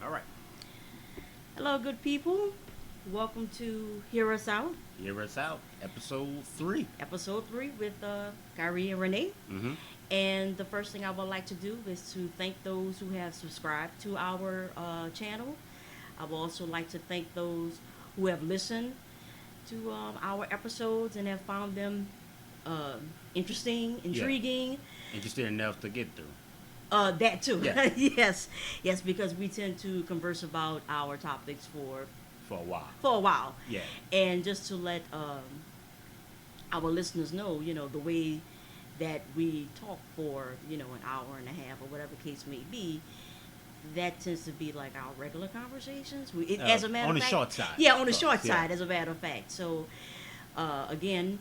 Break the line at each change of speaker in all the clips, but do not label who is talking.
All right.
Hello, good people. Welcome to Hear Us Out,
Hear us out. Episode 3.
episode 3 with Kyrie and Renee.
Mm-hmm.
And the first thing I would like to do is to thank those who have subscribed to our channel. I would also like to thank those who have listened to our episodes and have found them uh, interesting,
Yeah.
intriguing.
Interested enough to get through.
That too.
Yeah.
Yes, because we tend to converse about our topics
For a while.
for a while.
Yeah.
And just to let our listeners know, the way that we talk for, an hour and a half or whatever case may be, that tends to be like our regular conversations. As a matter
On
of
the
fact,
short side.
yeah, on the
Of
short
course, yeah.
side, as a matter of fact. So, again,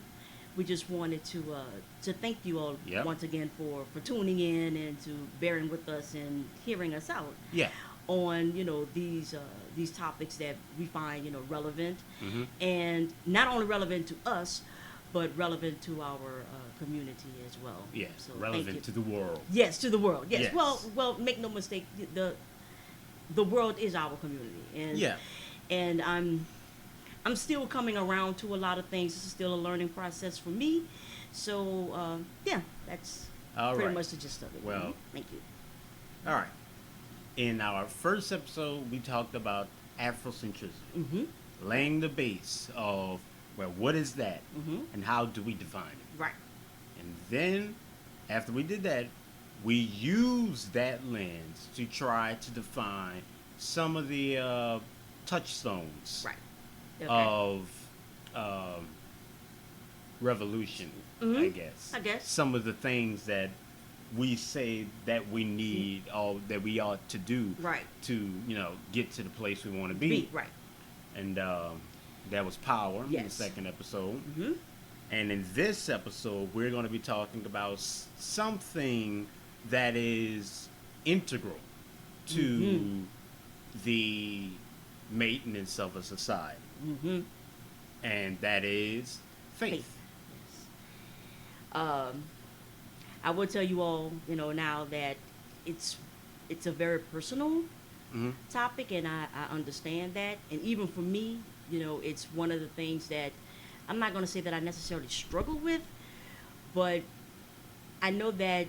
we just wanted to thank you all
Yep.
once again for tuning in and to bearing with us and hearing us out
Yeah.
on these topics that we find relevant,
Mm-hmm.
and not only relevant to us but relevant to our community as well.
Yeah.
So thank you.
Relevant to the world.
Yes, to the world. Yes.
Yes.
Well, make no mistake, the world is our community, and
Yeah.
and I'm still coming around to a lot of things. This is still a learning process for me. So yeah, that's
All
pretty
right.
much the gist of it.
Well-
Mhm. Thank you.
All right. In our first episode, we talked about Afrocentrism,
Mm-hmm.
laying the base of, well, what is that
Mm-hmm.
and how do we define it?
Right.
And then, after we did that, we used that lens to try to define some of the touchstones
Right. Okay.
of um, revolution, I
Mhm.
guess.
I guess.
Some of the things that we say that we need or that we ought to do
Right.
to, get to the place we want to be.
Right.
And that was power in the
Yes.
second episode.
Mm-hmm.
And in this episode, we're going to be talking about something that is integral to
Mhm.
the maintenance of a society,
Mm-hmm.
and that is faith.
Yes. I will tell you all, now that it's a very personal
Hmm.
topic, and I understand that. And even for me, it's one of the things that I'm not going to say that I necessarily struggle with, but I know that,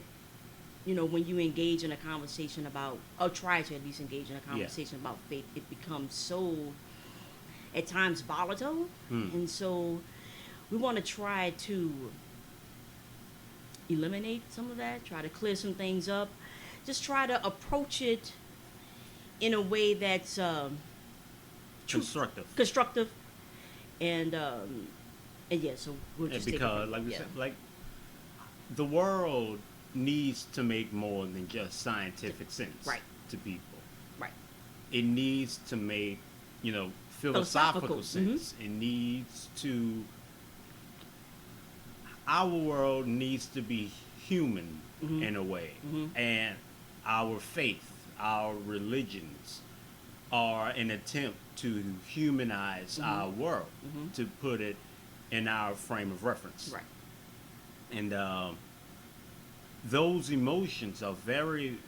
when you engage in a conversation about, or try to at least engage in a conversation about faith, it becomes so, at times, volatile.
Hmm.
And so we want to try to eliminate some of that, try to clear some things up, just try to approach it in a way that's
Constructive.
constructive, and yeah, so we'll
Yeah,
just take it
because,
from
like we
there.
said, like the world needs to make more than just scientific sense
Right.
to people.
Right.
It needs to make,
Philosophical,
philosophical sense. It needs to. Our world needs to be human
Mhm.
in a way,
Mhm.
and our faith, our religions, are an attempt to humanize our world,
Mhm.
to put it in our frame of reference.
Right.
And those emotions are very,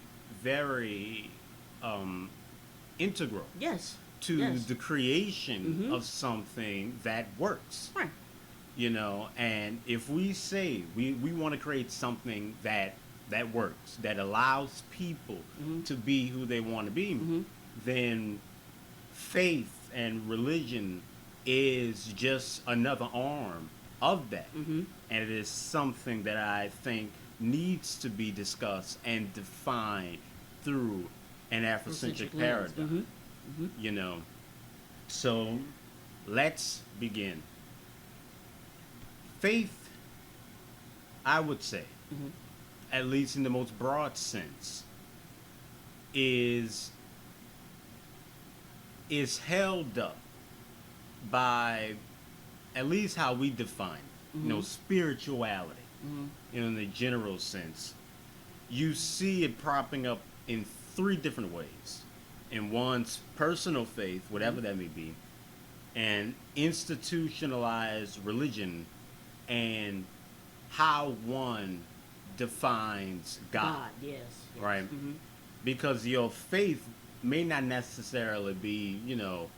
very integral
Yes.
to
Yes.
the creation
Mhm.
of something that works.
Right.
And if we say we want to create something that works, that allows people
Mhm.
to be who they want to be,
Mhm.
then faith and religion is just another arm of that.
Mhm.
And it is something that I think needs to be discussed and defined through an Afrocentric
lens.
paradigm.
Mhm.
You know, so let's begin. Faith, I would say,
Mhm.
at least in the most broad sense, is held up by at least how we define it.
Mhm.
Spirituality.
Mhm.
In the general sense, you see it propping up in three different ways. In one's personal faith, whatever that may be, and institutionalized religion, and how one defines God.
Yes.
Right.
Mhm.
Because your faith may not necessarily be,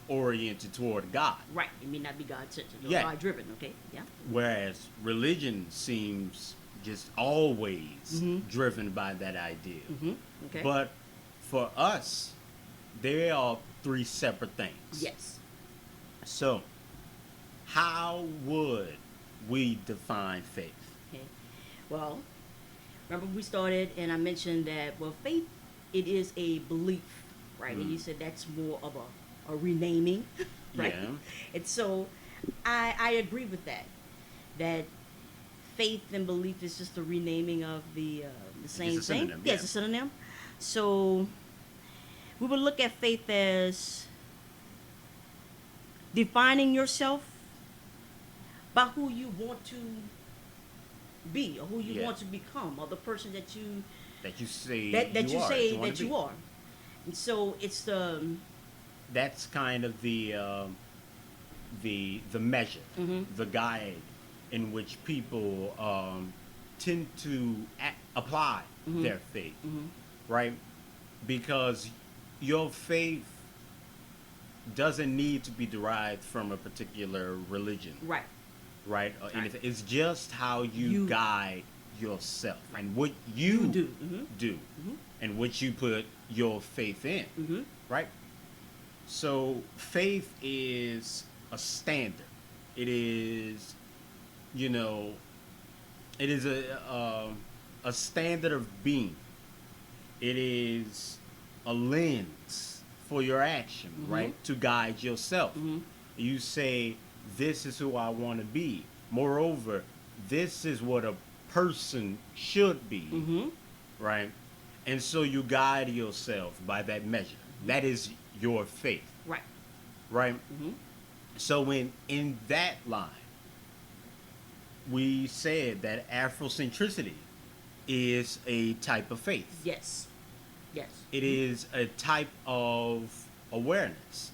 oriented toward God.
Right. It may not be God centered or
Yeah.
God driven. Okay. Yeah.
Whereas religion seems just always
Mhm.
driven by that idea.
Okay.
But for us, they are three separate things.
yes.
So, how would we define faith?
Okay. Well, remember we started and I mentioned that faith it is a belief, right? And you said that's more of a renaming, right?
Yeah.
And so I agree with that. That faith and belief is just a renaming of the same
a
thing.
synonym,
Yeah, it's a synonym. So we would look at faith as defining yourself by who you want to be or who you
Yeah.
want to become or the person that you
That you say
that you
are,
say
wanna
that you
be.
are. And so it's
That's kind of the measure,
Mhm.
the guide in which people tend to apply
Mhm.
their faith,
Mhm.
right? Because your faith doesn't need to be derived from a particular religion,
right.
right? Or
Right.
anything. It's just how you
You-
guide yourself and what
You
you
do. Mhm.
do
Mhm.
and what you put your faith in,
Mhm.
right? So faith is a standard. It is, you know, it is a standard of being. It is a lens for your action,
Mhm.
right? To guide yourself.
Mhm.
You say, "This is who I want to be." Moreover, this is what a person should be,
Mhm.
right? And so you guide yourself by that measure. That is your faith,
Right.
right?
Mhm.
So in that line, we said that Afrocentricity is a type of faith.
Yes. Yes.
It is a type of awareness.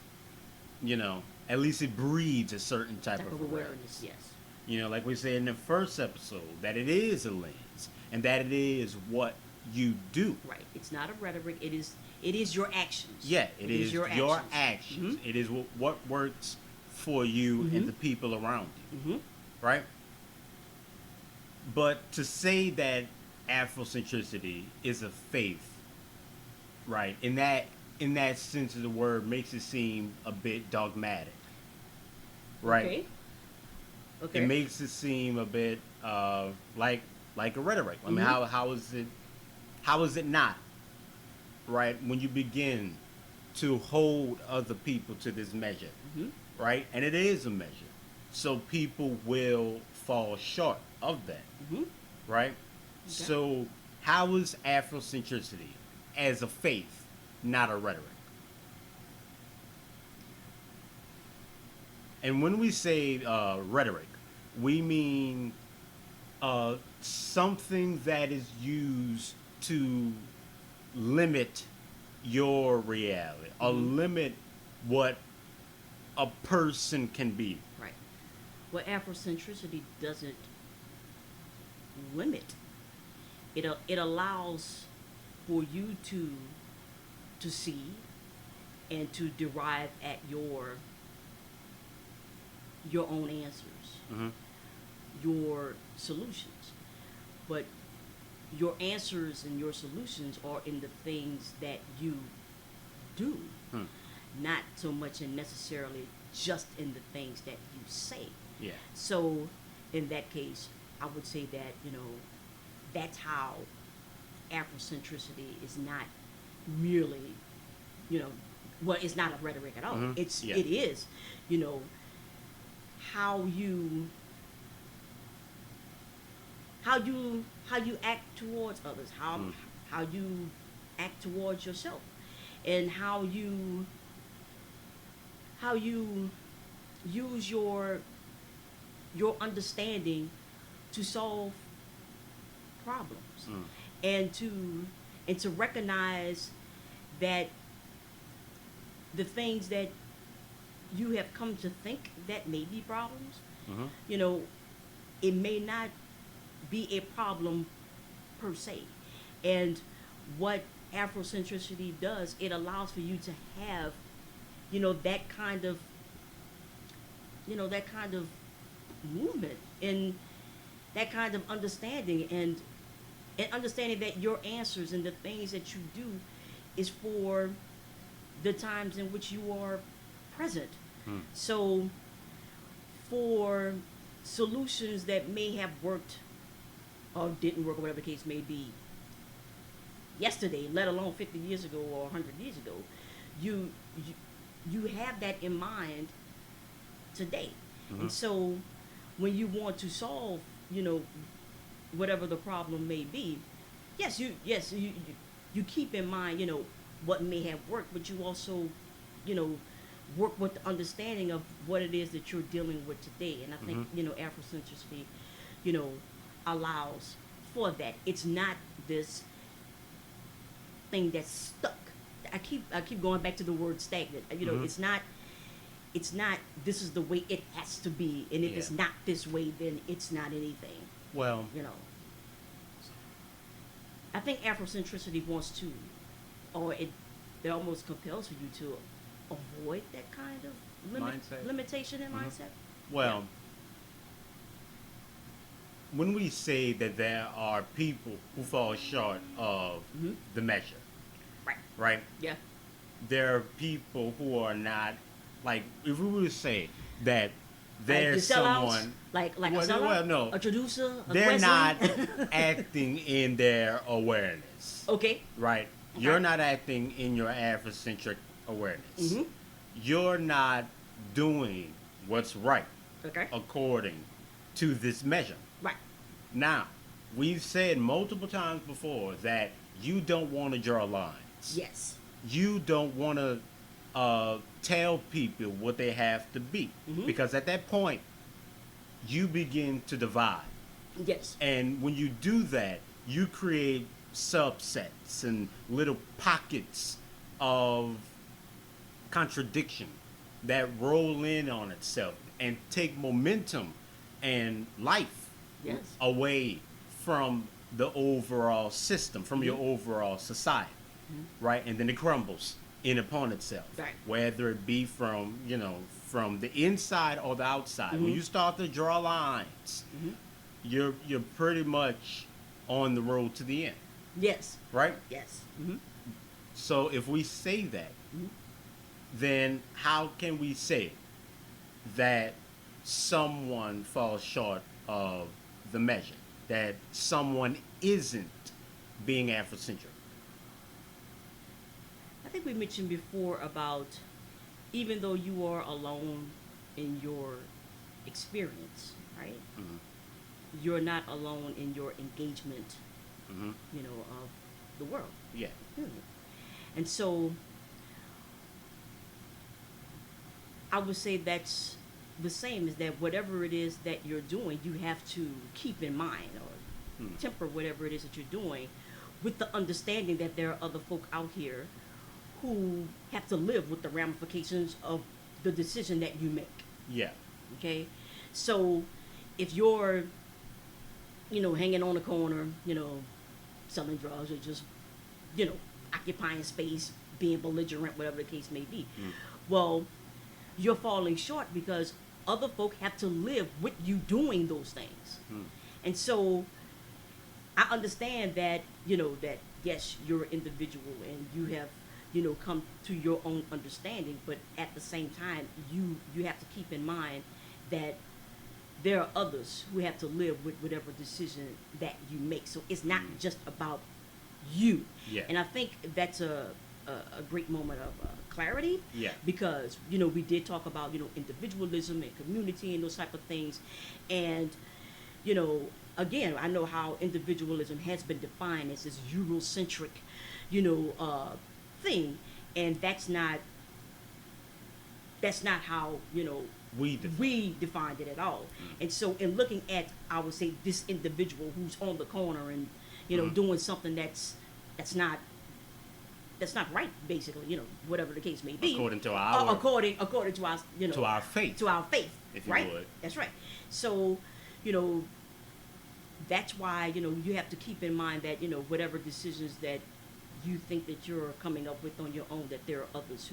At least it breeds a certain type
Type
of
of
awareness.
awareness. Yes.
Like we said in the first episode, that it is a lens and that it is what you do.
Right. It's not a rhetoric. It is your actions.
Yeah, it is your actions.
actions.
It is what works for you
Mhm.
and the people around you,
Mhm.
right? But to say that Afrocentricity is a faith, right? In that sense of the word, makes it seem a bit dogmatic, right?
Okay. Okay.
It makes it seem a bit like a rhetoric. I mean,
Mhm.
how is it not, right? When you begin to hold other people to this measure,
Mhm.
right? And it is a measure, so people will fall short of that,
Mhm.
right? So how is Afrocentricity as a faith not a rhetoric? And when we say rhetoric, we mean something that is used to limit your reality, or
Mhm.
limit what a person can be.
Right. Well, Afrocentricity doesn't limit. It allows for you to see and to derive at your own answers,
Hmm.
your solutions. But your answers and your solutions are in the things that you do,
Hmm.
not so much in necessarily just in the things that you say.
Yeah.
So, in that case, I would say that, that's how Afrocentricity is not merely, it's not a rhetoric at all.
Mhm. Yeah.
It is, you know, how you act towards others, how you act towards yourself, and how you use your understanding to solve problems,
Mm.
and to recognize that the things that you have come to think that may be problems,
Mhm.
it may not be a problem per se. And what Afrocentricity does, it allows for you to have, you know, that kind of, that kind of movement and that kind of understanding, and understanding that your answers and the things that you do is for the times in which you are present. So for solutions that may have worked or didn't work or whatever the case may be yesterday, let alone 50 years ago or 100 years ago, you you have that in mind today. And so when you want to solve, whatever the problem may be, you keep in mind, what may have worked, but you also, work with the understanding of what it is that you're dealing with today. And I think, Afrocentricity, allows for that. It's not this thing that's stuck. I keep going back to the word stagnant. It's not this is the way it has to be, and if it's not this way, then it's not anything.
Well,
I think Afrocentricity wants to, or it almost compels for you to avoid that kind of
Mindset.
limitation and mindset.
well, when we say that there are people who fall short of the measure,
Right.
right?
Yeah.
There are people who are not, like, if we were to say that
Like
there's
the sellouts,
someone,
like
well,
a sellout,
well, no.
a traducer, a
they're
Wesley.
not acting in their awareness,
Okay.
right?
Okay.
You're not acting in your Afrocentric awareness.
Mhm.
You're not doing what's right
Okay.
according to this measure.
Right.
Now, we've said multiple times before that you don't want to draw lines.
Yes.
You don't want to tell people what they have to be, because at that point, you begin to divide.
Yes.
And when you do that, you create subsets and little pockets of contradiction that roll in on itself and take momentum and life
Yes.
away from the overall system, from your overall society, right? And then it crumbles in upon itself,
Right.
whether it be from from the inside or the outside. When you start to draw lines, you're pretty much on the road to the end,
Yes.
right?
Yes.
So if we say that, then how can we say that someone falls short of the measure, that someone isn't being Afrocentric?
I think we mentioned before about even though you are alone in your experience, right? You're not alone in your engagement, of the world.
Yeah.
And so I would say that's the same, is that whatever it is that you're doing, you have to keep in mind or temper whatever it is that you're doing with the understanding that there are other folk out here who have to live with the ramifications of the decision that you make.
Yeah.
Okay? So if you're, hanging on the corner, selling drugs or just, occupying space, being belligerent, whatever the case may be, well, you're falling short because other folk have to live with you doing those things. And so I understand that, that yes, you're an individual and you have, come to your own understanding, but at the same time, you have to keep in mind that there are others who have to live with whatever decision that you make. So it's not just about you.
Yeah.
And I think that's a great moment of clarity.
Yeah.
Because, we did talk about, individualism and community and those type of things. And, again, I know how individualism has been defined as this Eurocentric, thing. And that's not how, we defined it at all. And so in looking at, I would say, this individual who's on the corner and, doing something that's not right, basically, whatever the case may be.
According to our
according to our,
to our faith.
to our faith,
If you
right?
would.
That's right. So, that's why, you have to keep in mind that, whatever decisions that you think that you're coming up with on your own, that there are others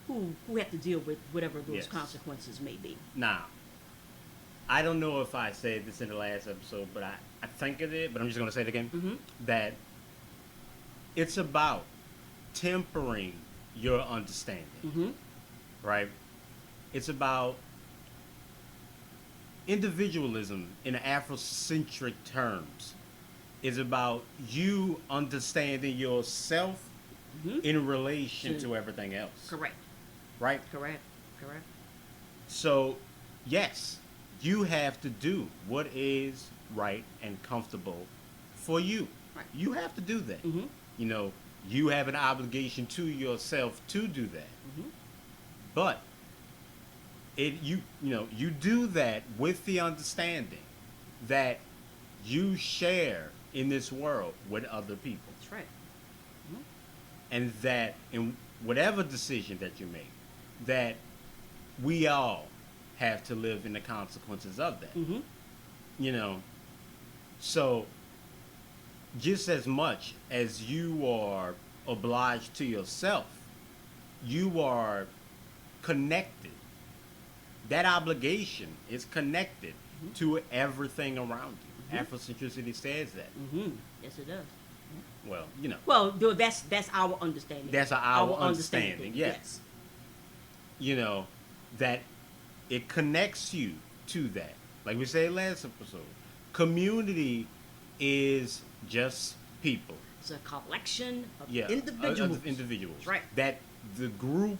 who have to deal with whatever those
Yes.
consequences may be.
Now, I don't know if I said this in the last episode, but I think it did, but I'm just going to say it again.
Mm-hmm.
That it's about tempering your understanding,
Mm-hmm.
right? It's about individualism in Afrocentric terms. Is about you understanding yourself
Mm-hmm.
in relation
To-
to everything else,
Correct.
right?
Correct. Correct.
So, yes, you have to do what is right and comfortable for you.
Right.
You have to do that.
Mm-hmm.
You know, you have an obligation to yourself to do that.
Mm-hmm.
But you do that with the understanding that you share in this world with other people,
That's right.
and that in whatever decision that you make, that we all have to live in the consequences of that.
Mm-hmm.
You know, so just as much as you are obliged to yourself, you are connected. That obligation is connected to everything around you. Afrocentricity says that.
Mm-hmm. Yes, it does.
Well,
Well, though that's our understanding.
that's our understanding. Yes. You know, that it connects you to that. Like we said last episode, community is just people.
It's a collection of
Yeah,
individuals.
of individuals.
Right.
That the group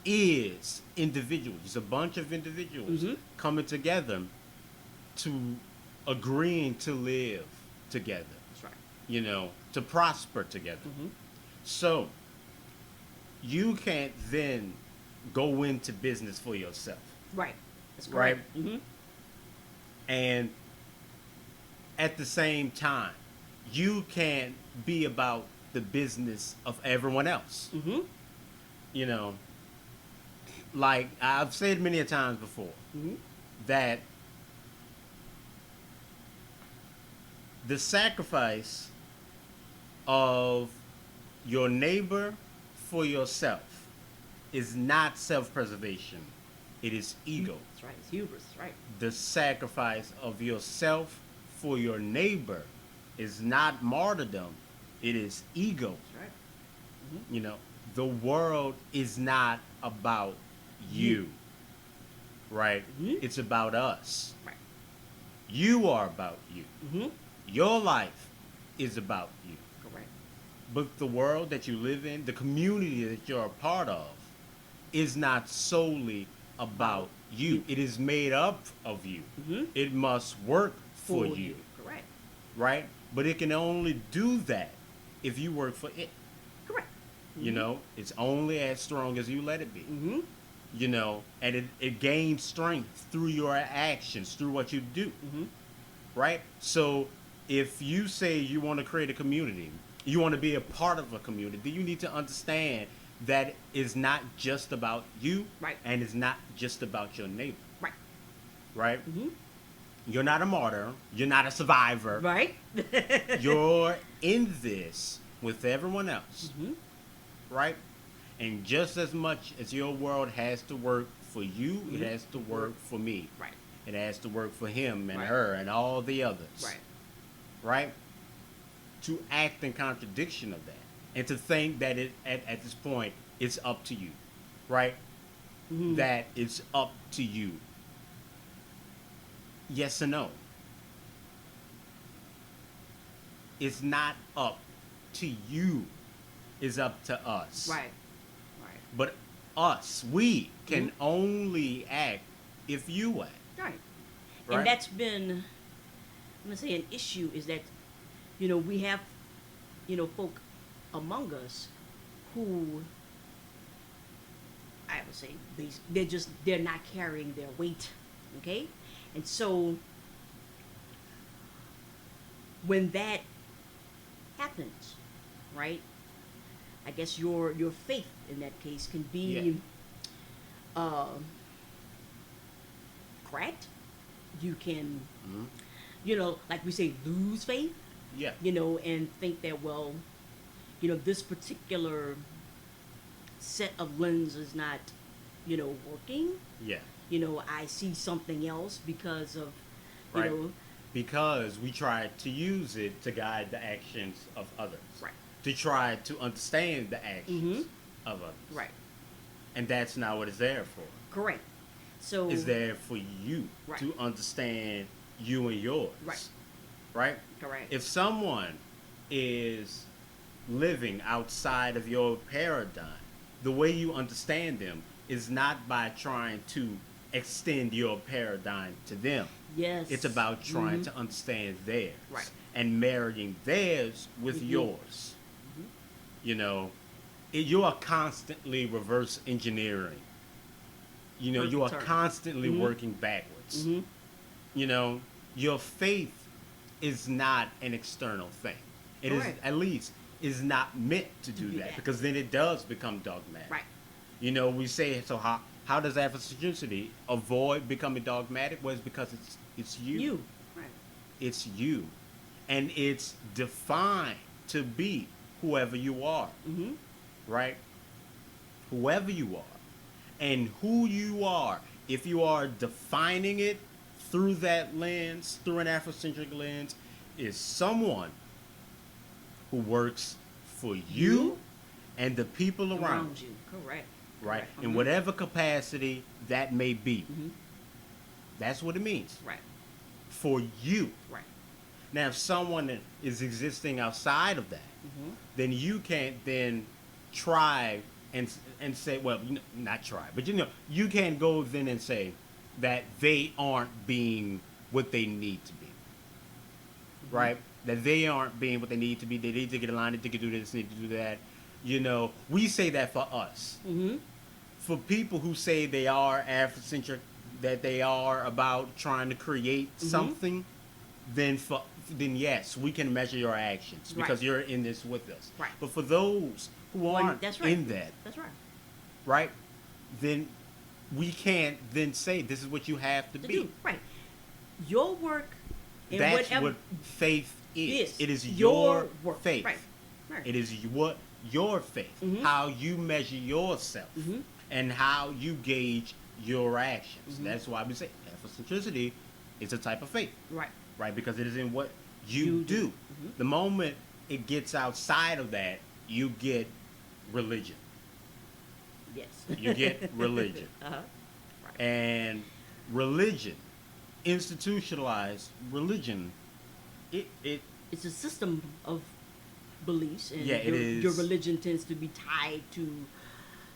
is individuals. It's a bunch of individuals
Mhm.
coming together to agreeing to live together.
That's right.
You know, to prosper together.
Mm-hmm.
So you can't then go into business for yourself.
Right. That's
Right.
correct. Mm-hmm.
And at the same time, you can't be about the business of everyone else.
Mm-hmm.
You know, like I've said many a times before,
Mm-hmm.
that the sacrifice of your neighbor for yourself is not self-preservation. It is ego.
That's right. It's hubris. Right.
The sacrifice of yourself for your neighbor is not martyrdom. It is ego.
That's right.
You know, the world is not about you, right?
Mhm.
It's about us.
Right.
You are about you.
Mm-hmm.
Your life is about you.
Correct.
But the world that you live in, the community that you're a part of, is not solely about you. It is made up of you.
Mm-hmm.
It must work for you,
Correct.
right? But it can only do that if you work for it.
Correct.
You know, it's only as strong as you let it be.
Mm-hmm.
You know, and it gains strength through your actions, through what you do,
Mm-hmm.
right? So if you say you want to create a community, you want to be a part of a community, you need to understand that it's not just about you,
Right.
and it's not just about your neighbor,
Right.
right?
Mm-hmm.
You're not a martyr, you're not a survivor,
Right.
you're in this with everyone else,
Mm-hmm.
right? And just as much as your world has to work for you,
Mhm.
it has to work for me.
Right.
It has to work for him and
Right.
her and all the others.
Right.
Right? To act in contradiction of that. And to think that at this point it's up to you. Right?
Mm-hmm.
That it's up to you. Yes and no. It's not up to you. It's up to us.
Right. Right.
But us, we can only act if you act.
Right.
Right?
And that's been, I'm gonna say, an issue is that, we have, folk among us who, I would say, they're not carrying their weight, okay? And so, when that happens, right? I guess your faith in that case can be cracked. You can,
Mhm.
like we say, lose faith,
Yeah.
and think that, well, this particular set of lens is not, working.
Yeah.
I see something else because of,
Right.
know,
Because we try to use it to guide the actions of others.
Right.
To try to understand the actions of others.
right,
And that's not what it's there for.
correct. So
It's there for you
Right.
to understand you and yours.
Right.
Right?
correct.
If someone is living outside of your paradigm, the way you understand them is not by trying to extend your paradigm to them.
Yes.
It's about trying to understand theirs.
Right.
And marrying theirs with
Mhm.
yours. You are constantly reverse engineering. You are
Perfect term.
constantly working backwards.
Mhm.
Your faith is not an external thing. It is,
Correct.
at least, is not meant to do
do
that,
that.
because then it does become dogmatic.
Right.
We say, so how does Afrocentricity avoid becoming dogmatic? Well, it's because it's you.
You. Right.
It's you. And it's defined to be whoever you are,
Mm-hmm.
right? Whoever you are. And who you are, if you are defining it through that lens, through an Afrocentric lens, is someone who works for you and the people around you,
you. Correct.
right?
Correct.
In whatever capacity that may be.
Mhm.
That's what it means.
Right.
For you.
Right.
Now, if someone is existing outside of that,
Mhm.
then you can't then try and say, well, not try, but you can't go then and say that they aren't being what they need to be, right? That they aren't being what they need to be. They need to get aligned. They need to do this. They need to do that. We say that for us.
Mhm.
For people who say they are Afrocentric, that they are about trying to create something, then yes, we can measure your actions because
Right.
you're in this with us.
Right.
But for those who aren't
That's right.
in that,
That's right.
right, then we can't then say this is what you have to
To
be.
do. Right. Your work and
That's
whatever
what faith is.
is.
It is
Your
your
work.
faith.
Right. Right.
It is what your faith,
Mhm.
how you measure yourself,
Mhm.
and how you gauge your actions.
Mhm.
That's why we say Afrocentricity is a type of faith,
Right.
right? Because it is in what you
You
do.
do. Mhm.
The moment it gets outside of that, you get religion.
Yes.
You get religion.
Uh-huh. Right.
And religion, institutionalized religion, it
It's a system of beliefs, and
Yeah, it
your
is.
religion tends to be tied to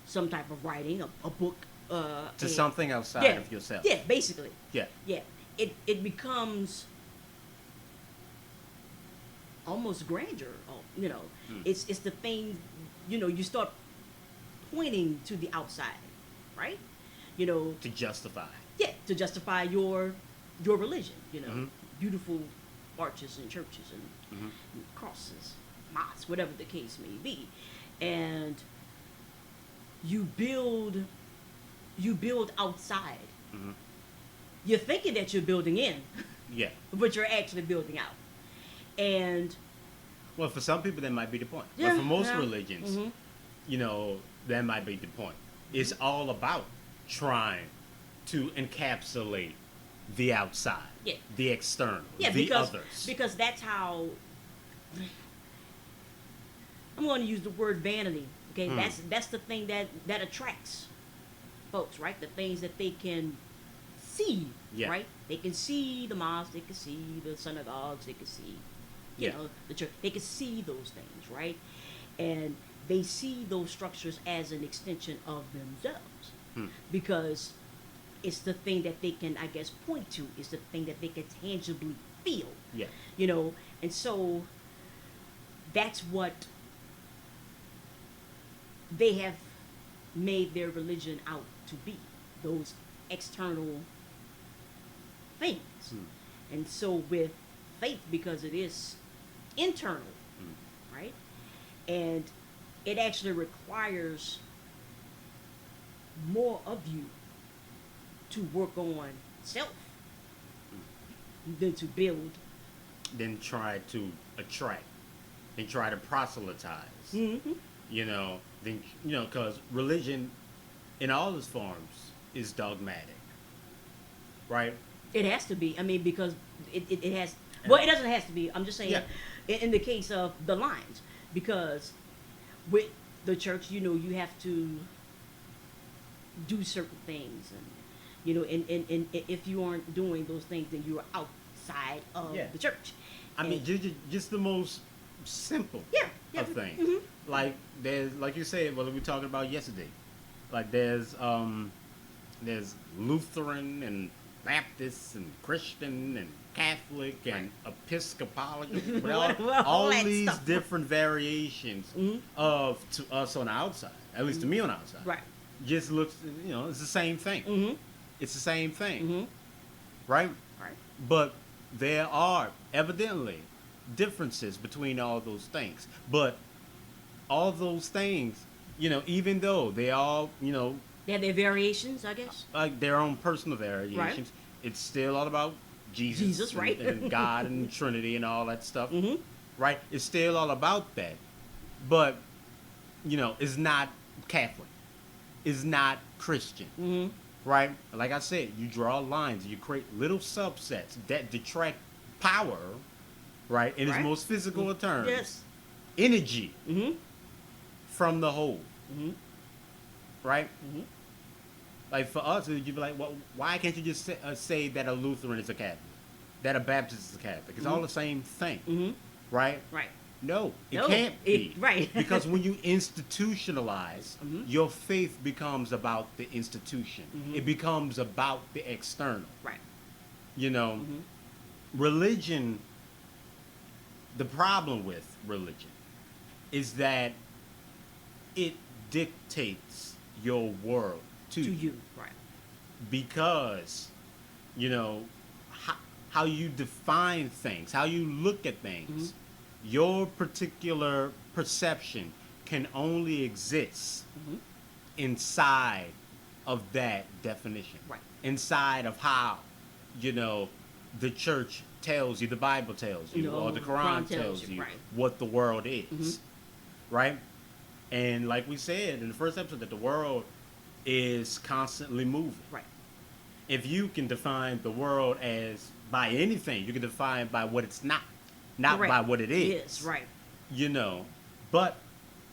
some type of writing, a book,
to
and-
something outside
yeah,
of yourself.
Yeah, basically.
Yeah.
Yeah. It becomes almost grandeur. It's the thing. You start pointing to the outside, right?
To justify.
Yeah, to justify your religion.
Mhm.
Beautiful arches and churches and
Mhm.
crosses, mosques, whatever the case may be, and you build outside.
Mhm.
You're thinking that you're building in,
Yeah.
but you're actually building out. And
Well, for some people that might be the point.
Yeah,
But for most
yeah.
religions,
Mhm.
that might be the point. It's all about trying to encapsulate the outside,
Yeah.
the external,
yeah,
the
because
others.
because that's how I'm going to use the word vanity. Okay,
Hmm.
that's the thing that attracts folks, right? The things that they can see,
Yeah.
right? They can see the mosques, they can see the synagogues, they can see,
Yeah.
the church. They can see those things, right? And they see those structures as an extension of themselves,
Hmm.
because it's the thing that they can, I guess, point to. It's the thing that they can tangibly feel,
Yeah.
and so that's what they have made their religion out to be, those external things.
Hmm.
And so with faith, because it is internal, right? And it actually requires more of you to work on self than to build.
Then try to attract than try to proselytize.
Mm-hmm.
Because religion in all its forms is dogmatic, right?
It has to be. I mean, because it has.
And-
Well, it doesn't have to be. I'm just saying,
Yeah.
in the case of the lines, because with the church, you have to do certain things, and and if you aren't doing those things, then you are outside of
Yeah.
the church.
I mean,
And-
just the most simple
Yeah, yeah.
of things.
Mhm.
Like there's, like you said, what we were talking about yesterday. Like there's Lutheran and Baptist and Christian and Catholic and Episcopal, all
that
these
stuff.
different variations
Mhm.
of to us on the outside, at least to me on the outside.
Right.
Just looks, it's the same thing.
Mm-hmm.
It's the same thing,
Mm-hmm.
right?
Right.
But there are evidently differences between all those things. But all those things, even though they all,
They have their variations, I guess.
like their own personal variations, it's still all about Jesus,
right.
and God and Trinity and all that stuff,
Mm-hmm.
right? It's still all about that. But, it's not Catholic. It's not Christian.
Mm-hmm.
Right? Like I said, you draw lines, you create little subsets that detract power, right? In its
Right.
most physical of terms.
Yes.
Energy
Mm-hmm.
from the whole,
Mm-hmm.
right?
Mm-hmm.
Like for us, you'd be like, well, why can't you just say that a Lutheran is a Catholic? That a Baptist is a Catholic? It's all the same thing,
Mm-hmm.
right?
Right.
No, it
No,
can't be.
right.
Because when you institutionalize,
Mhm.
your faith becomes about the institution.
Mhm.
It becomes about the external.
Right.
Mm-hmm. Religion, the problem with religion is that it dictates your world to,
To you. Right.
because, how you define things, how you look at things, your particular perception can only exist
Mhm.
inside of that definition.
Right.
Inside of how, the church tells you, the Bible tells you, or the Quran tells you
right.
what the world is.
Mhm.
Right? And like we said in the first episode, that the world is constantly moving.
Right.
If you can define the world as by anything, you can define by what it's not
Correct.
by what it is.
Yes. Right.
But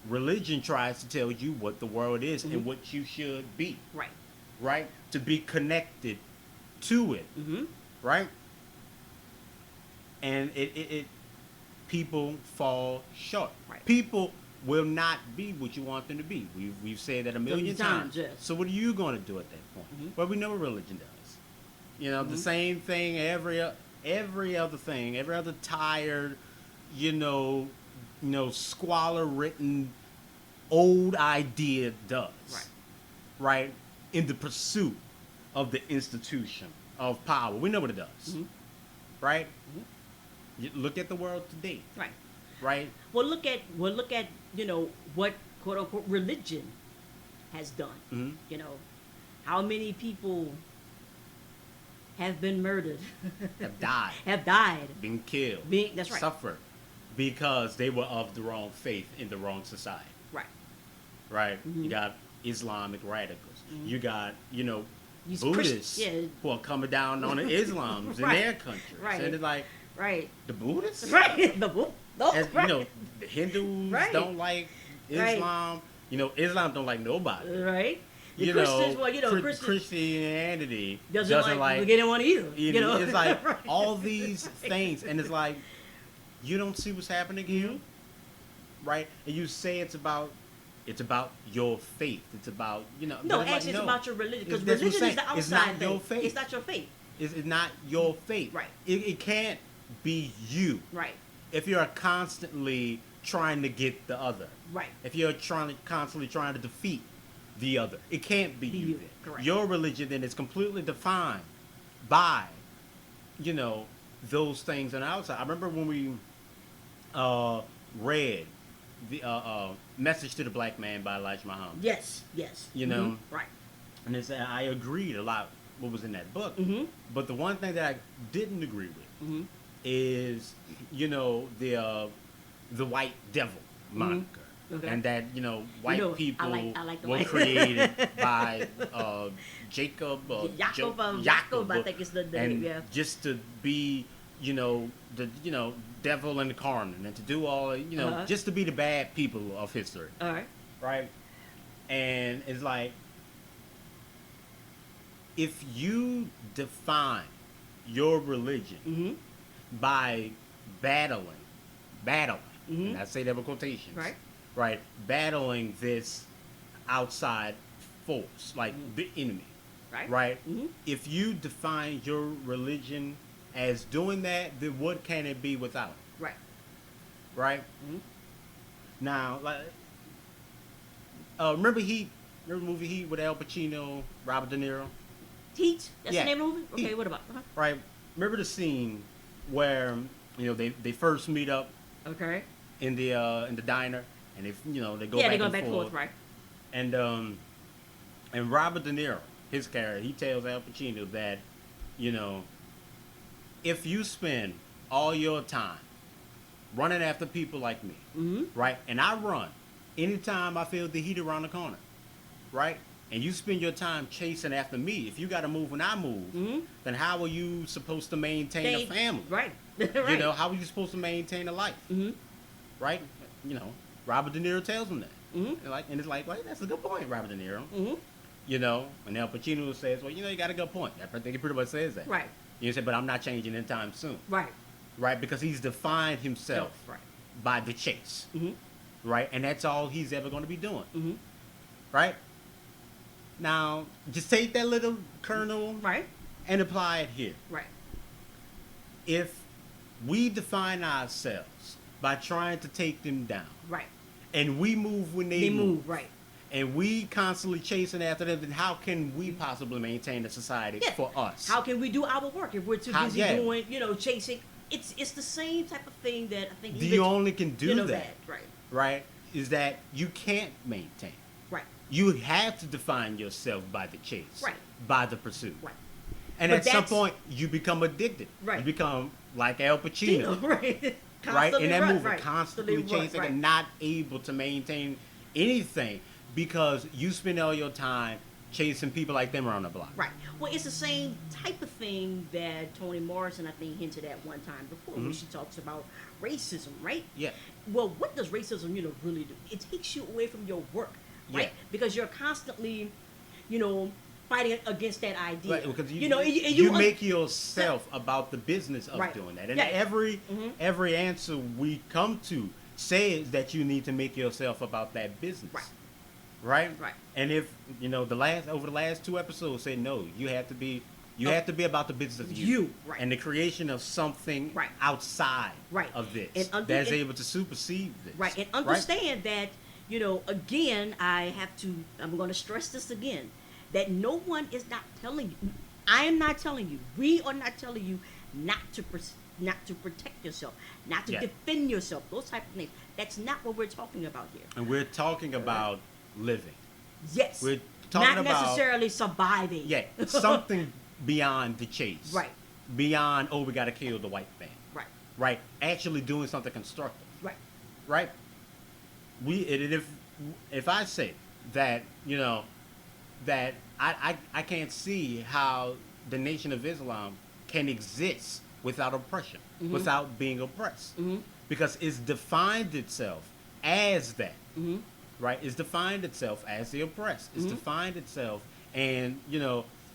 religion tries to tell you what the world is and
Mhm.
what you should be,
Right.
right? To be connected to it,
Mm-hmm.
right? And it people fall short.
Right.
People will not be what you want them to be. We've said that a million times.
Yes.
So what are you going to do at that point?
Mhm.
Well, we know what religion does. The
Mhm.
same thing every other thing, every other tired, squalor written old idea does.
Right.
Right? In the pursuit of the institution of power. We know what it does.
Mhm.
Right?
Mhm.
You look at the world today,
Right.
right?
Well, look at what quote unquote religion has done.
Mm-hmm.
How many people have been murdered,
Have died,
have died.
been killed,
That's right.
suffered because they were of the wrong faith in the wrong society.
Right.
Right?
Mhm.
You got Islamic radicals.
Mhm.
You got,
These
Buddhists
yeah.
who are coming down on the Islams in
Right.
their countries.
Right.
And it's like,
Right.
the Buddhists?
Right. Those,
As,
right.
the Hindus
Right.
don't like
Right.
Islam. Islam don't like nobody.
Right. The Christians, Christians
Christianity
doesn't like get in one either.
It's like
Right.
all these things, and it's like you don't see what's happening here,
Mm-hmm.
right? And you say it's about your faith. It's about
No,
but it's
actually, it's
no.
about your religion, because
That's what I'm
religion is the
saying.
outside
It's not your
thing.
faith.
It's not your faith.
It's not your faith.
Right.
It can't be you
Right.
if you're constantly trying to get the other.
Right.
If you're constantly trying to defeat the other, it can't be you. Then.
Correct.
Your religion then is completely defined by, those things on the outside. I remember when we read the Message to the Black Man by Elijah Muhammad.
Yes. Yes.
You know?
Mhm. Right.
And I agreed a lot what was in that book.
Mm-hmm.
But the one thing that I didn't agree with
Mm-hmm.
is, the white devil moniker.
Okay.
And that, white
know,
people
I like the
were
white-
created by Jacob,
Jacob, I think is the name,
and
yeah.
just to be, the devil incarnate, and to do all,
Uh-huh.
just to be the bad people of history,
All right.
right? And it's like, if you define your religion
Mm-hmm.
by battling,
Mhm.
and I say that with quotations,
Right.
right, battling this outside force, like the enemy,
Right.
right?
Mm-hmm.
If you define your religion as doing that, then what can it be without?
Right.
Right?
Mhm.
Now, like, remember Heat? Remember the movie Heat with Al Pacino, Robert De Niro?
Heat. That's
Yeah.
the name of the movie. Okay.
Heat.
What about?
Right? Remember the scene where they first meet up
Okay.
in the diner, and they they go
Yeah,
back
they go
and
back and
forth,
forth. Right.
and Robert De Niro, his character, he tells Al Pacino that, if you spend all your time running after people like me,
Mm-hmm.
right, and I run anytime I feel the heat around the corner, right, and you spend your time chasing after me, if you got to move when I move,
Mm-hmm.
then how are you supposed to maintain a family?
Right. right.
How are you supposed to maintain a life?
Mm-hmm.
Right? Robert De Niro tells him that.
Mm-hmm.
And it's like, well, that's a good point, Robert De Niro.
Mm-hmm.
And Al Pacino says, well, you got a good point. I think he pretty much says that.
Right.
Say, but I'm not changing anytime soon.
Right.
Right? Because he's defined himself
Right.
by the chase.
Mm-hmm.
Right? And that's all he's ever going to be doing.
Mm-hmm.
Right? Now, just take that little kernel
Right.
and apply it here.
Right.
If we define ourselves by trying to take them down,
Right.
and we move when
They move. Right.
and we constantly chasing after them, then how can we possibly maintain a society
Yeah.
for us?
How can we do our work if we're too
How-
busy
yeah.
doing, chasing? It's the same type of thing that I think.
you only can do that,
Right.
right? Is that you can't maintain.
Right.
You have to define yourself by the chase,
Right.
by the pursuit.
Right.
And
But
at some
that's-
point, you become addicted.
Right.
You become like Al Pacino.
Right.
Right? In that movie,
right.
constantly chasing
right.
and not able to maintain anything because you spend all your time chasing people like them around the block.
Right. Well, it's the same type of thing that Toni Morrison, I think, hinted at one time before when
Mhm.
she talks about racism, right?
Yeah.
Well, what does racism, really do? It takes you away from your work, right?
Yeah.
Because you're constantly, fighting against that idea.
Right, because
and
you make yourself about the business of
Right.
doing that. And
Yeah.
every answer we come to says that you need to make yourself about that business.
Right.
Right?
Right.
And if over the last two episodes say no, you have to be about the business of
You, right.
and the creation of something
Right.
outside
Right.
of this
And
that's
and-
able to supersede this.
Right, and understand that, again, I'm going to stress this again, that no one is not telling you, I am not telling you, we are not telling you not to protect yourself, not to
Yeah.
defend yourself, those type of things. That's not what we're talking about here.
And we're talking about living.
Yes,
We're talking
not
about
necessarily surviving.
Yeah, something beyond the chase.
Right.
Beyond, we got to kill the white man.
Right,
Right. Actually doing something constructive.
right,
Right. If I say that, that I can't see how the Nation of Islam can exist without oppression, without being oppressed, because it's defined itself as that. Right? It's defined itself as the oppressed. It's defined itself and,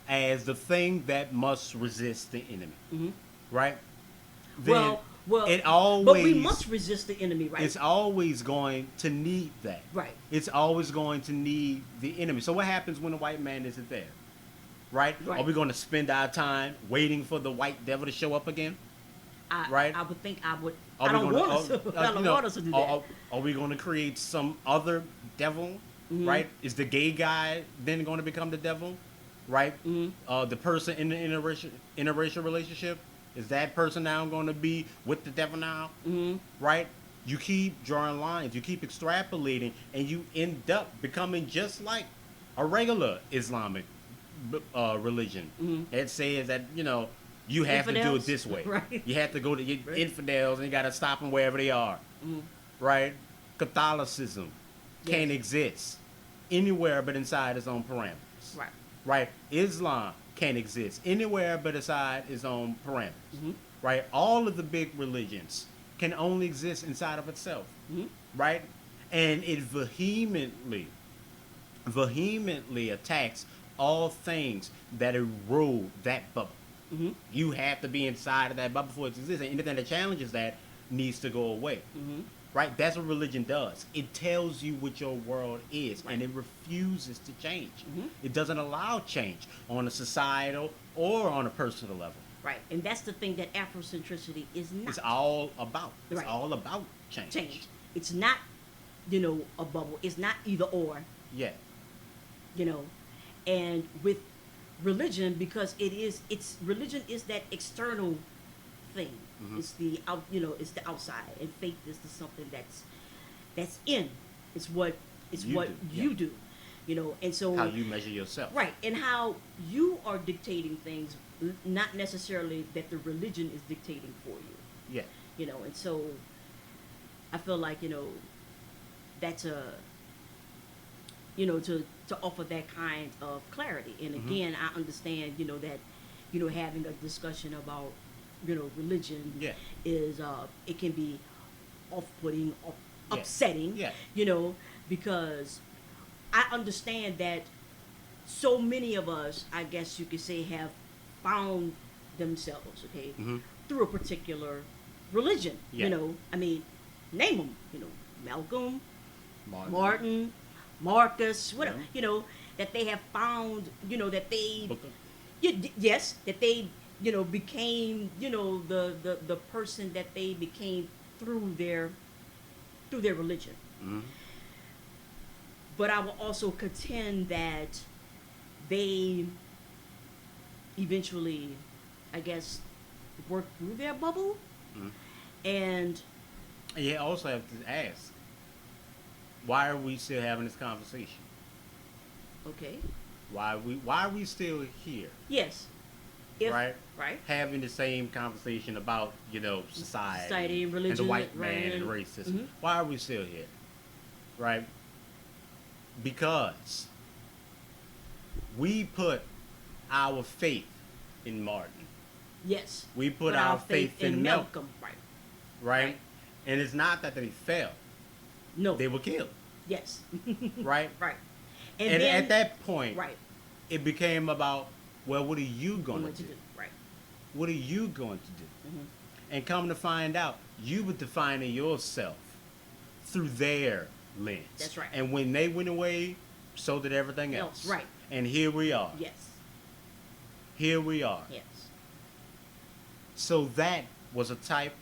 as the thing that must resist the enemy. Right? Then
well,
it always,
but we must resist the enemy, right?
it's always going to need that.
Right.
It's always going to need the enemy. So what happens when the white man isn't there? Right?
Right.
Are we going to spend our time waiting for the white devil to show up again? Right.
I would think I would.
Are
I
we
don't
gonna-
want us to. I don't want us to do that.
Are we going to create some other devil? Right? Is the gay guy then going to become the devil? Right? The person in the interracial relationship, is that person now going to be with the devil now? Right? You keep drawing lines, you keep extrapolating, and you end up becoming just like a regular Islamic religion. It says that you have to do it
Infidels?
this way.
Right.
You have to go to your infidels, and you got to stop them wherever they are. right? Catholicism can't
Yes.
exist anywhere but inside its own parameters.
Right.
Right? Islam can't exist anywhere but inside its own parameters.
Mm-hmm.
Right? All of the big religions can only exist inside of itself.
Mm-hmm.
Right? And it vehemently attacks all things that erode that bubble.
Mm-hmm.
You have to be inside of that bubble for it to exist. And anything that challenges that needs to go away.
Mm-hmm.
Right? That's what religion does. It tells you what your world is,
Right.
and it refuses to change.
Mhm.
It doesn't allow change on a societal or on a personal level.
Right. And that's the thing that Afrocentricity is not.
It's all about. It's
Right.
all about change.
Change. It's not, a bubble. It's not either or,
Yeah.
And with religion, because religion is that external thing.
Mhm.
It's it's the outside, and faith is the something that's in. It's what
You do,
you
yeah.
do, and so
How you measure yourself.
right, and how you are dictating things, not necessarily that the religion is dictating for you.
Yeah.
And so I feel like that's to offer that kind of clarity. And
Mhm.
again, I understand that having a discussion about religion
Yeah.
is it can be off-putting,
Yeah.
upsetting,
Yeah.
because I understand that so many of us, I guess you could say, have found themselves, okay,
Mhm.
through a particular religion.
Yeah.
I mean, name them, Malcolm,
Martin.
Martin, Marcus, whatever,
Yeah.
that they have found, that they,
Booker.
yes, that they, became, the person that they became through their religion.
Mhm.
But I will also contend that they eventually, I guess, work through their bubble,
Mhm.
and
And you also have to ask, why are we still having this conversation?
okay,
Why are we still here?
yes, if
Right?
right,
Having the same conversation about, society,
and religion,
and the white
right,
man and
and-
racism.
mhm.
Why are we still here? Right? Because we put our faith in Martin.
yes,
We put our faith in Malcolm.
right?
Right?
Right.
And it's not that they fell.
No,
They were killed.
yes,
Right?
right,
And
then,
at that point,
right,
it became about, well, what are you going
what
to do?
right,
What are you going to do?
Mhm.
And come to find out, you were defining yourself through their lens.
That's right.
And when they went away, so did everything else.
Right.
And here we are.
yes,
Here we are.
yes,
So that was a type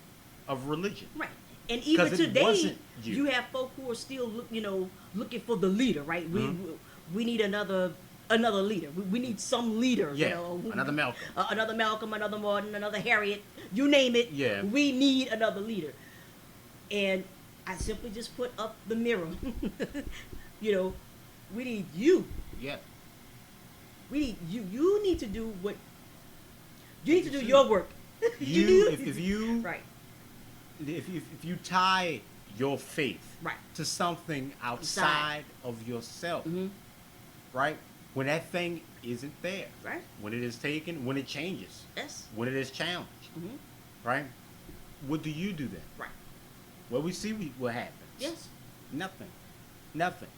of religion.
right. And even
'Cause it
today,
wasn't you.
you have folk who are still, looking for the leader, right?
Mhm.
We need another leader. We need some leader,
Yeah. Another Malcolm.
another Malcolm, another Martin, another Harriet, you name it.
Yeah.
We need another leader. And I simply just put up the mirror. We need you.
Yeah.
We need you. You need to do what you need to do
See,
your work.
You, if you,
right,
if you tie your faith
right.
to something outside of yourself,
Hmm.
right? When that thing isn't there,
Right.
when it is taken, when it changes,
Yes.
when it is challenged,
Hmm.
right? What do you do then?
Right.
Well, we see what happens.
Yes.
Nothing. Nothing.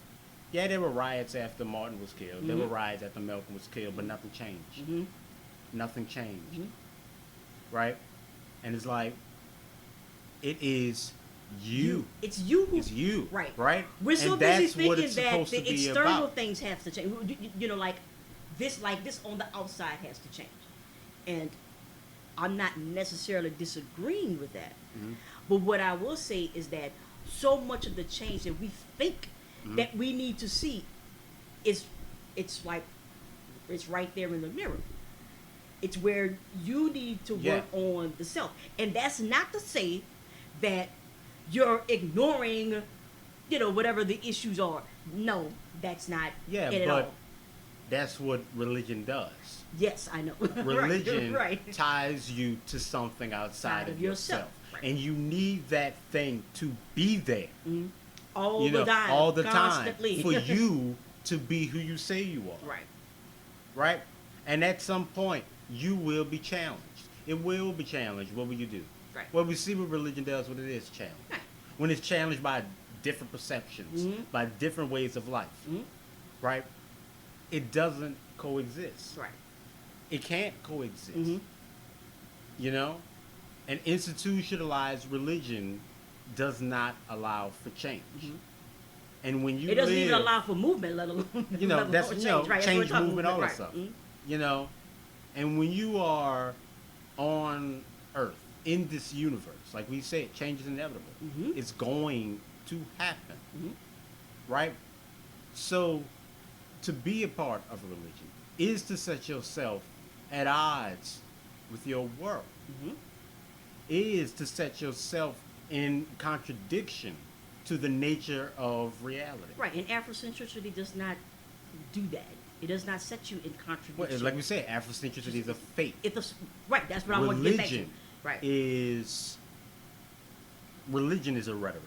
Yeah, there were riots after Martin was killed. There were
Mhm.
riots after Malcolm was killed, but nothing changed.
Hmm.
Nothing changed.
Mhm.
Right? And it's like, it is you.
It's you who.
It's you.
Right.
Right?
We're so
And
busy
that's what
thinking
it's
that
supposed
the
to be
external
about.
things have to change. Like this on the outside has to change, and I'm not necessarily disagreeing with that.
Mhm.
But what I will say is that so much of the change that we think
Mhm.
that we need to see it's like it's right there in the mirror. It's where you need to
Yeah.
work on the self. And that's not to say that you're ignoring, whatever the issues are. No, that's not
Yeah,
it at
but
all.
that's what religion does.
Yes, I know.
Religion
right.
ties you to something outside of yourself.
Right.
and you need that thing to be there.
All
You
the
know,
time,
all the
constantly.
time for you to be who you say you are.
Right.
Right? And at some point, you will be challenged. It will be challenged. What will you do?
Right.
Well, we see what religion does when it is challenged.
Right.
When it's challenged by different perceptions, by different ways of life, right? It doesn't coexist.
Right.
It can't coexist.
Mm-hmm.
You know? An institutionalized religion does not allow for change. And when you
It doesn't
live,
even allow for movement, let alone
you know,
let
that's
alone
you know,
change, right? That's what
change
we're talking
movement, all that
right.
stuff. You know, and when you are on Earth in this universe, like we said, change is inevitable. It's going to happen, right? So, to be a part of a religion is to set yourself at odds with your world. Is to set yourself in contradiction to the nature of reality.
Right, and Afrocentricity does not do that. It does not set you in contradiction.
Well, like we said, Afrocentricity is a faith.
Right, that's what I want to get back to.
Religion
Right.
Religion is a rhetoric.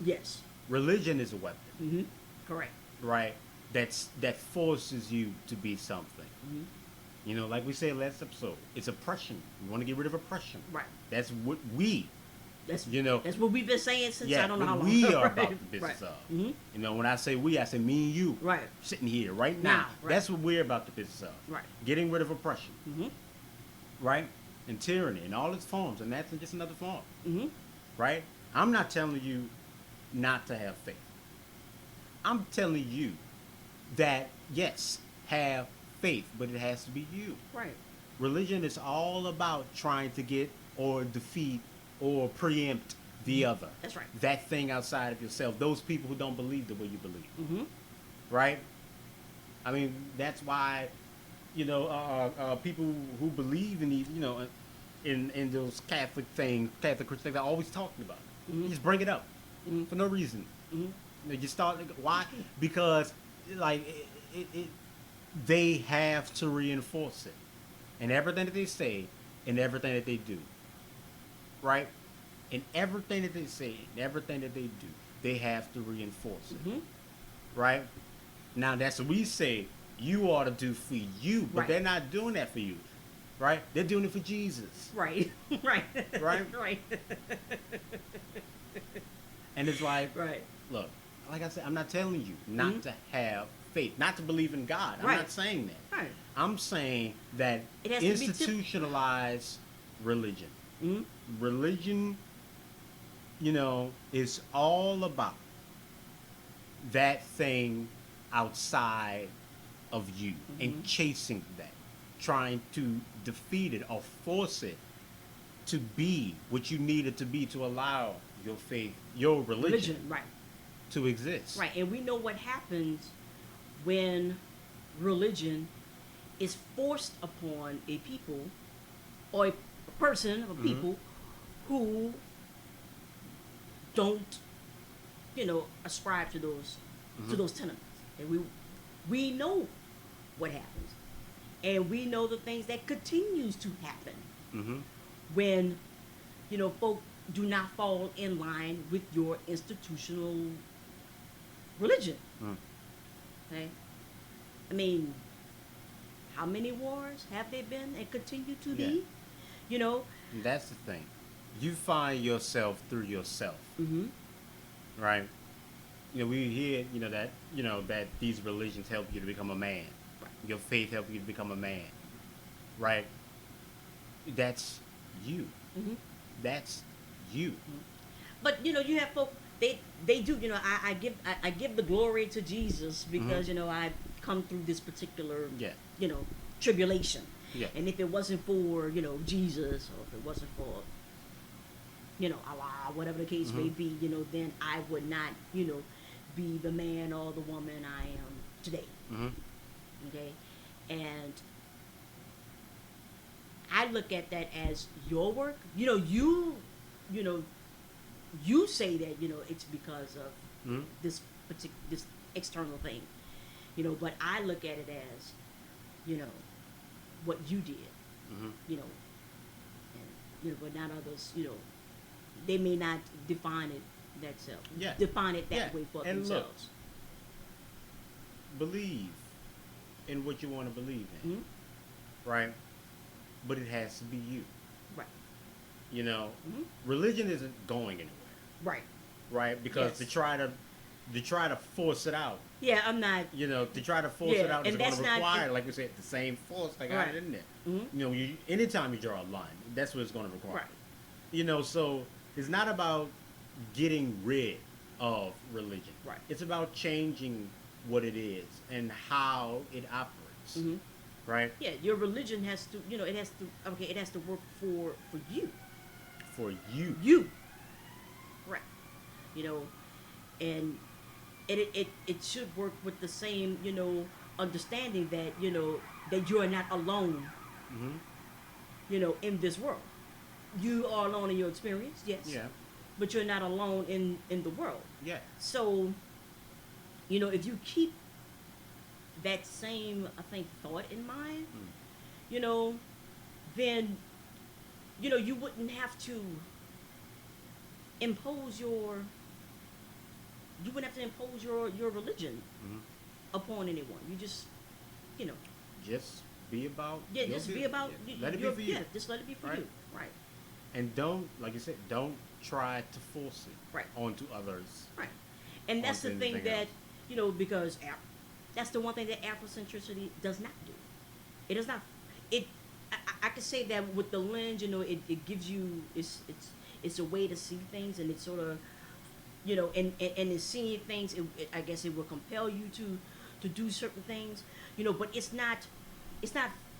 Yes.
Religion is a weapon,
Correct.
right? That forces you to be something. You know, like we said last episode, it's oppression. We want to get rid of oppression.
Right.
That's what we,
That's
you know,
that's what we've been saying since I don't know how
what
long.
we are
Right,
about the business
right.
of. You know, when I say we, I say me and you.
Right.
Sitting here right now.
Right.
That's what we're about the business of.
Right.
Getting rid of oppression. Right? And tyranny in all its forms. And that's just another form. Right? I'm not telling you not to have faith. I'm telling you that, yes, have faith, but it has to be you.
Right.
Religion is all about trying to get or defeat or preempt the other.
That's right.
That thing outside of yourself. Those people who don't believe the way you believe. Right? I mean, that's why, you know, people who believe in these, you know, in those Catholic things, Catholic Christian things, are always talking about it. You just bring it up for no reason. You know, you start, why? Because, like, they have to reinforce it. And everything that they say and everything that they do. Right? And everything that they say and everything that they do, they have to reinforce it. Right? Now, that's what we say you ought to do for you, but
Right.
they're not doing that for you. Right? They're doing it for Jesus.
Right. Right.
Right?
Right.
And it's like,
Right.
look, like I said, I'm not telling you not to have faith, not to believe in God. I'm
Right.
not saying that.
Right.
I'm saying that
It has to be
institutionalized religion.
Mhm.
Religion, you know, is all about that thing outside of you and chasing that, trying to defeat it or force it to be what you need it to be to allow your faith, your religion
Right.
to exist.
Right. And we know what happens when religion is forced upon a people or a person or people who don't, you know, ascribe to those tenets. And we know what happens. And we know the things that continues to happen when, you know, folk do not fall in line with your institutional religion. Okay? I mean, how many wars have there been and continue to
Yeah.
be? You know?
And that's the thing. You find yourself through yourself. Right? You know, we hear, that these religions help you to become a man.
Right.
Your faith helps you to become a man. Right? That's you. That's you.
But you know, you have folk. They do. You know, I give the glory to Jesus because you know I've come through this particular
Yeah.
you know tribulation.
Yeah.
And if it wasn't for you know Jesus, or if it wasn't for you know Allah, whatever the case may be, you know, then I would not you know be the man or the woman I am today. Okay, and I look at that as your work. You know, you say that you know it's because of this external thing, you know. But I look at it as, you know, what you did, you know, and you know, but not others, you know, they may not define it that self.
Yeah.
Define it that
Yeah.
way for
And look,
themselves.
believe in what you want to believe in,
Mhm.
right? But it has to be you.
Right.
You know,
Mhm.
religion isn't going anywhere,
Right.
right? Because
Yes.
to try to force it out,
Yeah, I'm not.
you know, to try to force
Yeah,
it out is
and
going to
that's not-
require, like we said, the same force that got
Right.
it in there.
Mhm.
You know, anytime you draw a line, that's what it's going to require.
Right.
You know, so it's not about getting rid of religion.
Right.
It's about changing what it is and how it operates.
Mhm.
Right?
Yeah, your religion has to, it has to. Okay, it has to work for you.
For you.
You. Right. You know, and it should work with the same, understanding that, that you are not alone,
Hmm.
in this world. You are alone in your experience, yes.
Yeah.
But you're not alone in the world.
Yeah.
So, if you keep that same, I think, thought in mind, you know, then, you wouldn't have to impose your, your religion
Mhm.
upon anyone. You just, you know,
Just be about.
yeah,
your
just be
business.
about,
Yeah. Let it be for you.
yeah, just let it be for
Right.
you. Right.
And don't, like you said, don't try to force it
Right.
onto others.
Right. And that's the
Onto
thing
anything
that,
else.
because that's the one thing that Afrocentricity does not do. It does not. I could say that with the lens, it gives you, it's a way to see things, and it's sort of, and in seeing things, I guess it will compel you to do certain things, but it's not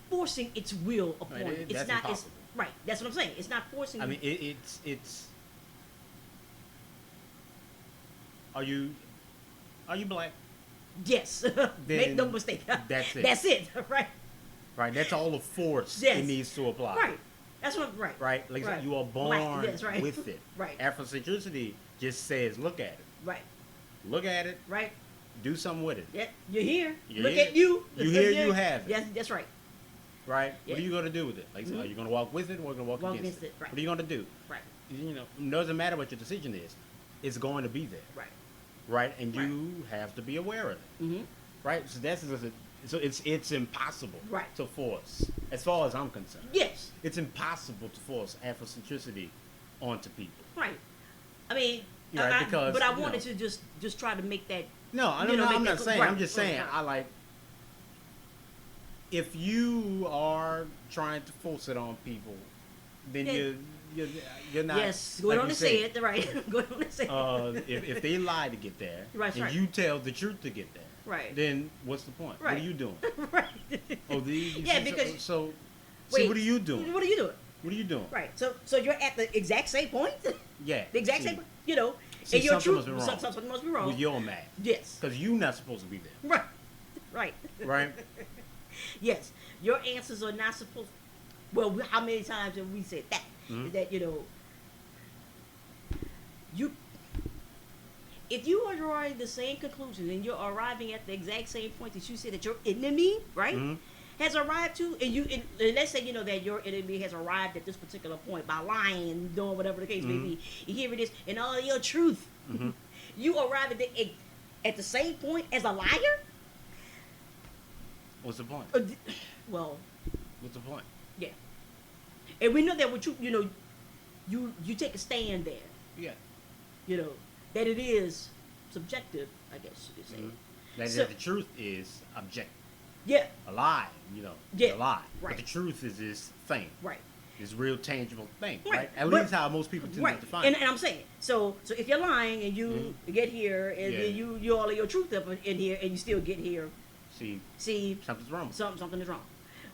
forcing its will upon
Right,
you. It's
that's
not. It's,
impossible.
right. That's what I'm saying. It's not forcing.
I
you.
mean, it's. Are you black?
Yes. Make no mistake.
that's it.
That's it. Right.
Right. That's all the force
Yes.
it needs to apply.
Right. That's what. Right.
Right. Like I said,
Right.
you are
Black,
born
yes, right.
with it.
Right.
Afrocentricity just says, look at it.
Right.
Look at it.
Right.
Do something with it.
Yeah. You're here.
You're
Look
here.
at you.
You here, you have it.
Yes. That's right.
Right.
Yeah.
What are you going to do with it? Like, I said,
Mhm.
are you going to walk with it, or are you going to walk against it?
Right.
What are you going to do?
Right.
It doesn't matter what your decision is. It's going to be there.
Right.
Right. And
Right.
you have to be aware of it.
Mm-hmm.
Right. So it's impossible.
Right.
To force, as far as I'm concerned.
Yes.
It's impossible to force Afrocentricity onto people.
Right. I mean,
Right, because,
but I
you
wanted
know.
to just try to make that.
No, I
You
don't
know,
know.
make
I'm
that
not saying.
right,
I'm just saying.
right.
I like. If you are trying to force it on people, then
Yeah.
you're not.
Yes. Go
like
on
you
and say
said,
it. Right. Go on and say it.
if they lie to get there,
Right,
and
right.
you tell the truth to get there,
Right.
then what's the point? What
Right.
are you doing?
Right.
Oh,
Yeah, because-
so.
Wait,
See, what are you doing?
What are you doing?
What are you doing?
Right. So you're at the exact same point.
Yeah.
The exact
see,
same.
see,
And your
something
truth.
must be wrong.
Something must be wrong.
with your math,
Yes.
because you're not supposed to be there,
Right. Right.
right?
Yes. Your answers are not supposed. Well, how many times have we said that?
Mhm.
Is that you. If you are drawing the same conclusion and you're arriving at the exact same point that you said that your enemy, right,
Mhm.
has arrived to, and let's say that your enemy has arrived at this particular point by lying and doing whatever the case may be. And here it is, in all your truth,
Mhm.
you arrive at the same point as a liar.
What's the point?
Well,
What's the point?
yeah, and we know that what you take a stand there.
Yeah.
That it is subjective, I guess you could say.
Mhm. That
So-
the truth is objective.
Yeah,
A lie,
Yeah,
a lie.
right.
But the truth is this thing,
right.
this real tangible thing,
Right,
right? At
but-
least how most people tend
Right,
to define
and
it.
I'm saying, so if you're lying and you get here and
Yeah.
then you all of your truth up in here and you still get here,
See,
see
something's wrong.
something is wrong.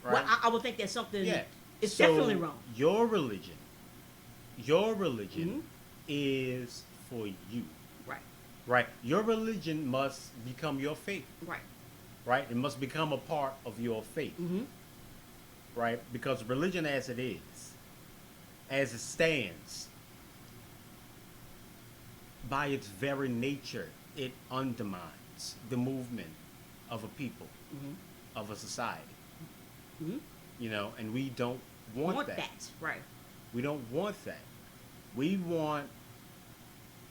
Right.
Well, I would think that something
Yeah.
is
So
definitely wrong.
Your religion
Mhm.
is for you,
Right,
right? Your religion must become your faith,
right.
right? It must become a part of your faith,
Mm-hmm.
right? Because religion as it stands, by its very nature, it undermines the movement of a people,
Mm-hmm.
of a society,
Mm-hmm.
and we don't want,
Want
that.
that, right?
We don't want that. We want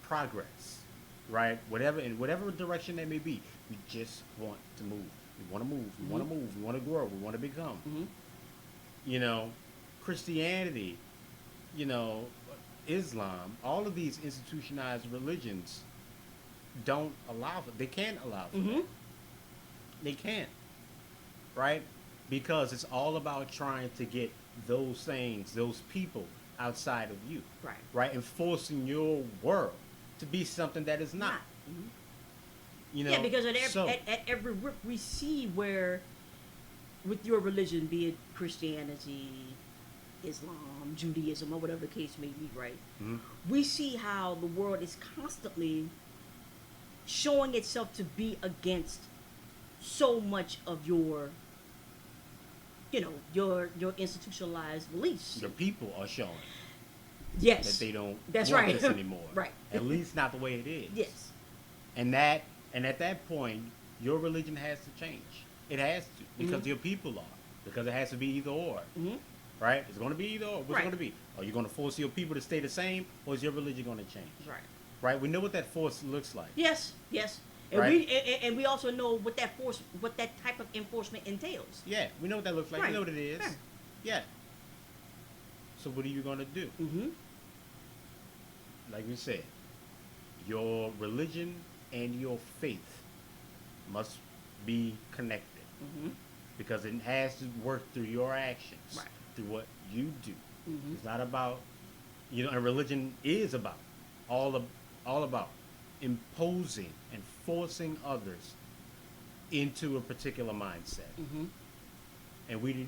progress, right? Whatever in whatever direction that may be, we just want to move. We want to move. We want to move. We want to grow. We want to become.
Mm-hmm.
You know, Christianity, you know, Islam, all of these institutionalized religions don't allow for. They can't allow for
Mm-hmm.
that. They can't, right? Because it's all about trying to get those things, those people outside of you,
Right.
right? And forcing your world to be something that is not.
Mhm.
You know,
Yeah, because
so
at every rip we see where, with your religion, be it Christianity, Islam, Judaism, or whatever the case may be, right?
Mhm.
We see how the world is constantly showing itself to be against so much of your, your institutionalized beliefs.
the people are showing
Yes.
that they don't
That's
want
right.
this anymore.
Right.
At least not the way it is.
Yes.
And at that point, your religion has to change. It has to because your people are. Because it has to be either or.
Mm-hmm.
Right? It's going to be either or. What's it
Right.
going to be? Are you going to force your people to stay the same, or is your religion going to change?
Right.
Right? We know what that force looks like.
Yes. Yes. And
Right.
and we also know what that type of enforcement entails.
Yeah, we know what that looks like.
Right.
We know what it is.
Yeah.
Yeah. So what are you going to do?
Mm-hmm.
Like we said, your religion and your faith must be connected
Mm-hmm.
because it has to work through your actions,
Right.
through what you do.
Mm-hmm.
It's not about, and religion is about all about imposing and forcing others into a particular mindset,
Mm-hmm.
and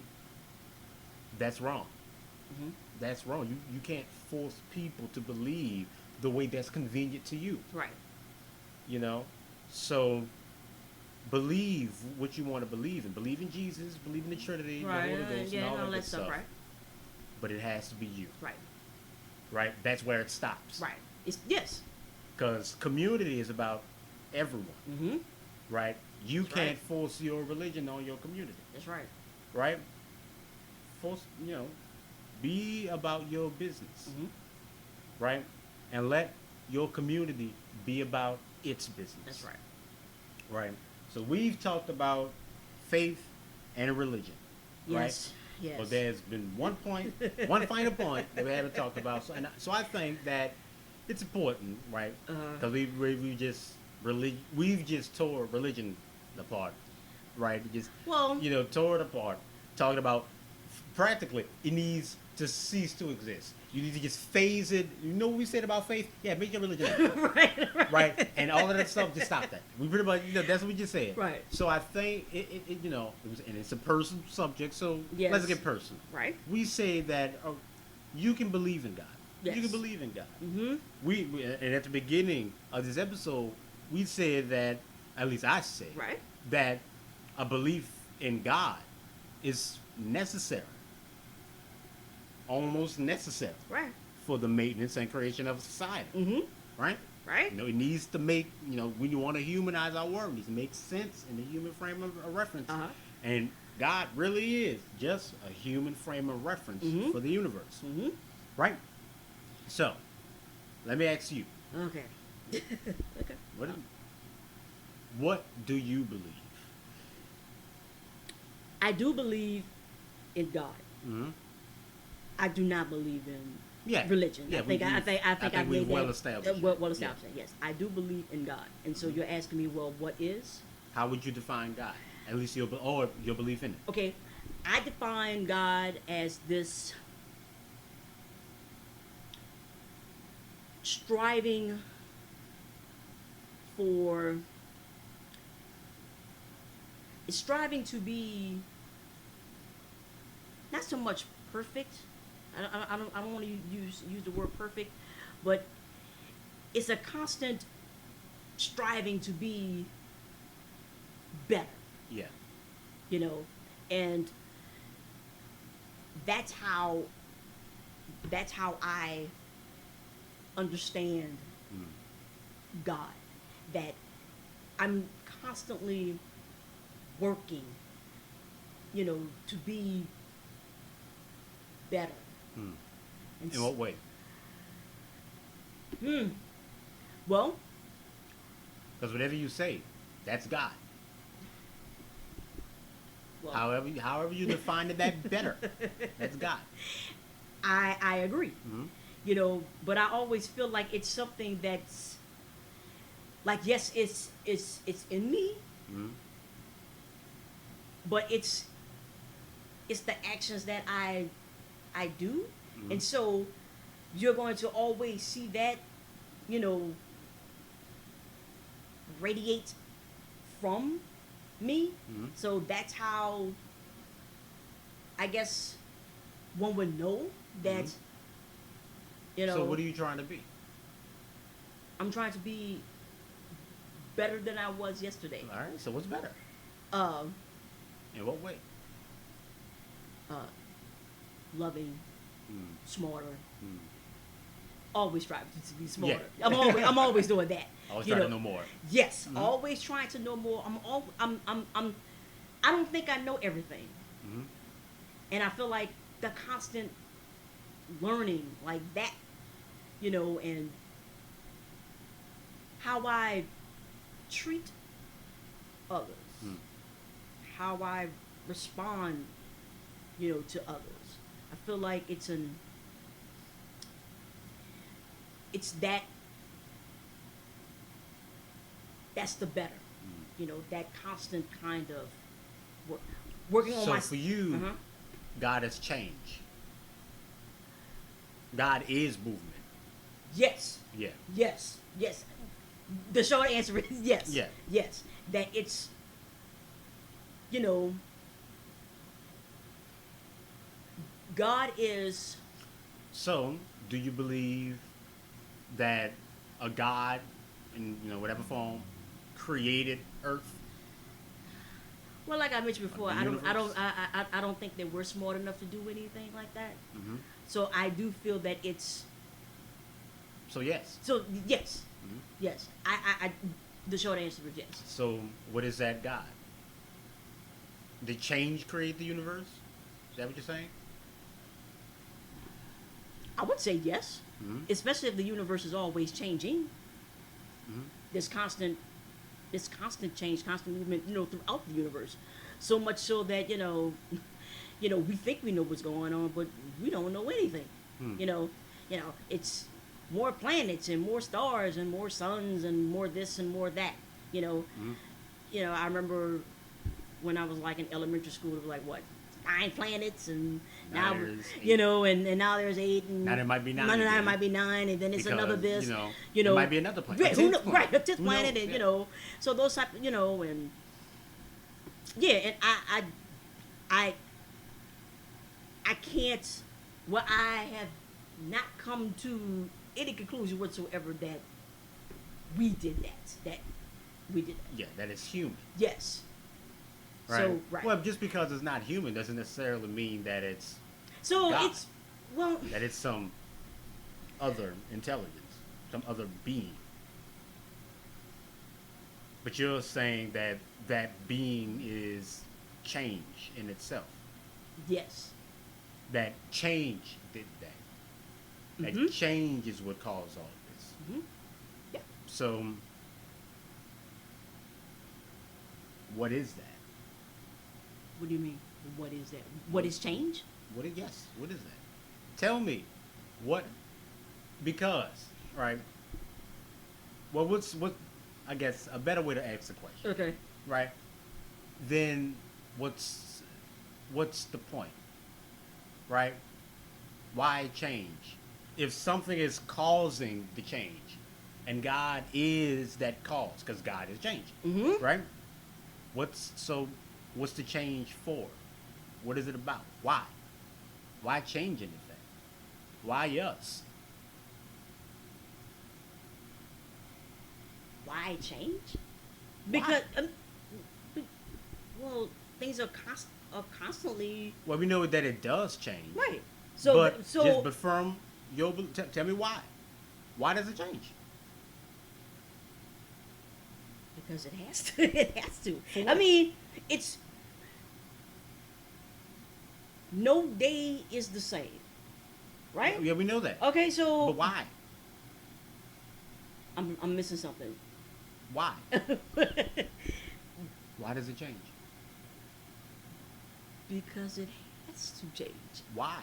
that's wrong.
Mm-hmm.
That's wrong. You can't force people to believe the way that's convenient to you.
Right.
So believe what you want to believe in. Believe in Jesus, believe in the Trinity, the
Right.
Holy Ghost,
Yeah.
and all
And all
that
that
good
stuff. Right.
But it has to be you,
Right.
right? That's where it stops.
Right. It's yes.
Because community is about everyone,
Mm-hmm.
right? You
That's
can't
right.
force your religion on your community,
That's right.
right? Be about your business,
Mm-hmm.
right? And let your community be about its business.
That's right.
Right. So we've talked about faith and religion,
Yes.
right?
Yes.
But there's been one final point that we haven't talked about. So I think that it's important, right? Because we've just tore religion apart, right?
Well.
Tore it apart, talking about practically it needs to cease to exist. You need to just phase it. You know what we said about faith? Yeah, make your religion up.
Right.
Right, and all of that stuff, just stop that. We pretty much, that's what we just said.
Right.
So I think and it's a personal subject. So
Yes.
let's get personal.
Right.
We say that you can believe in God.
Yes.
You can believe in God.
Mm-hmm.
And at the beginning of this episode, we said that, at least I say,
Right.
that a belief in God is necessary, almost necessary
Right.
for the maintenance and creation of society.
Mm-hmm.
Right.
Right.
It needs to make, when you want to humanize our world, it needs to make sense in the human frame of reference.
Uh-huh.
And God really is just a human frame of reference
Mhm.
for the universe.
Mm-hmm.
Right? So, let me ask you,
Okay. Okay.
what do you believe?
I do believe in God.
Mm-hmm.
I do not believe in
Yeah.
religion.
Yeah,
I think I've
we've
made that
well established.
well established. Yes, I do believe in God. And so you're asking me, well, what is?
How would you define God? At least your belief in it.
Okay, I define God as this striving for, it's striving to be not so much perfect. I don't want to use the word perfect, but it's a constant striving to be better,
Yeah.
and that's how I understand God, that I'm constantly working, to be better.
Hmm.
And
In what way?
Well,
Because whatever you say, that's God.
well,
However you define it, that better. That's God.
I agree.
Hmm.
But I always feel like it's something that's like, yes, it's in me,
Hmm.
but it's the actions that I do,
Hmm.
and so you're going to always see that, you know, radiate from me.
Hmm.
So that's how I guess one would know that,
Mhm.
you know,
So what are you trying to be?
I'm trying to be better than I was yesterday.
All right. So what's better?
Uh,
In what way?
uh, Loving,
Mm.
smarter,
Mm.
always striving to be smarter.
Yeah.
I'm always doing that.
Always
you
trying to know more.
Yes,
Mhm.
always trying to know more. I don't think I know everything,
Hmm.
and I feel like the constant learning like that, and how I treat others,
Mm.
how I respond, to others. I feel like it's that's the better, that constant kind of work, working on
So
my.
for you,
Uh-huh.
God has changed. God is movement.
Yes,
Yeah.
yes, yes. The short answer is yes.
Yeah.
Yes. That it's, you know, God is.
So do you believe that a God in whatever form created Earth,
Well, like I mentioned before,
the
I don't, I don't,
universe?
I don't think that we're smart enough to do anything like that.
Hmm.
So I do feel that it's.
So yes.
So yes,
Mhm.
yes. The short answer is yes.
So what is that God? Did change create the universe? Is that what you're saying?
I would say yes,
Hmm.
especially if the universe is always changing.
Hmm.
There's constant change, constant movement, throughout the universe. So much so that we think we know what's going on, but we don't know anything.
Hmm.
It's more planets and more stars and more suns and more this and more that. You know,
Hmm.
I remember when I was like in elementary school, it was like what 9 planets, and
Now
now
there's 8.
and now there's 8, and
Now there might be 9
now it
again.
might be 9, and then it's another
Because
this,
there might be another planet, a
right, who
10th
right,
planet.
a 10th
Who
planet,
knows?
and
Yeah.
so those type, and yeah, and I can't, well, I have not come to any conclusion whatsoever that we did that we did that.
Yeah, that is human.
Yes.
Right.
So right.
Well, just because it's not human doesn't necessarily mean that it's
So
God.
it's well.
that it's some other intelligence, some other being. But you're saying that that being is change in itself.
Yes.
That change did that. That
Mhm.
change is what caused all this.
Mhm. Yeah.
So, what is that?
What do you mean? What is that? What is change?
Yes, what is that? Tell me. What? Because, right? Well, what? I guess a better way to ask the question,
Okay.
right? Then, what's the point, right? Why change? If something is causing the change, and God is that cause, because God is change,
Mhm.
right? What's the change for? What is it about? Why? Why change anything? Why us?
Why change?
Why?
Because be- well, things are constantly
Well, we know that it does change.
right.
But from your tell me why. Why does it change?
because it has to. It has to.
For
I
what?
mean, it's no day is the same, right?
Yeah, we know that.
Okay, so
But why?
I'm missing something.
Why? Why does it change?
Because it has to change.
Why?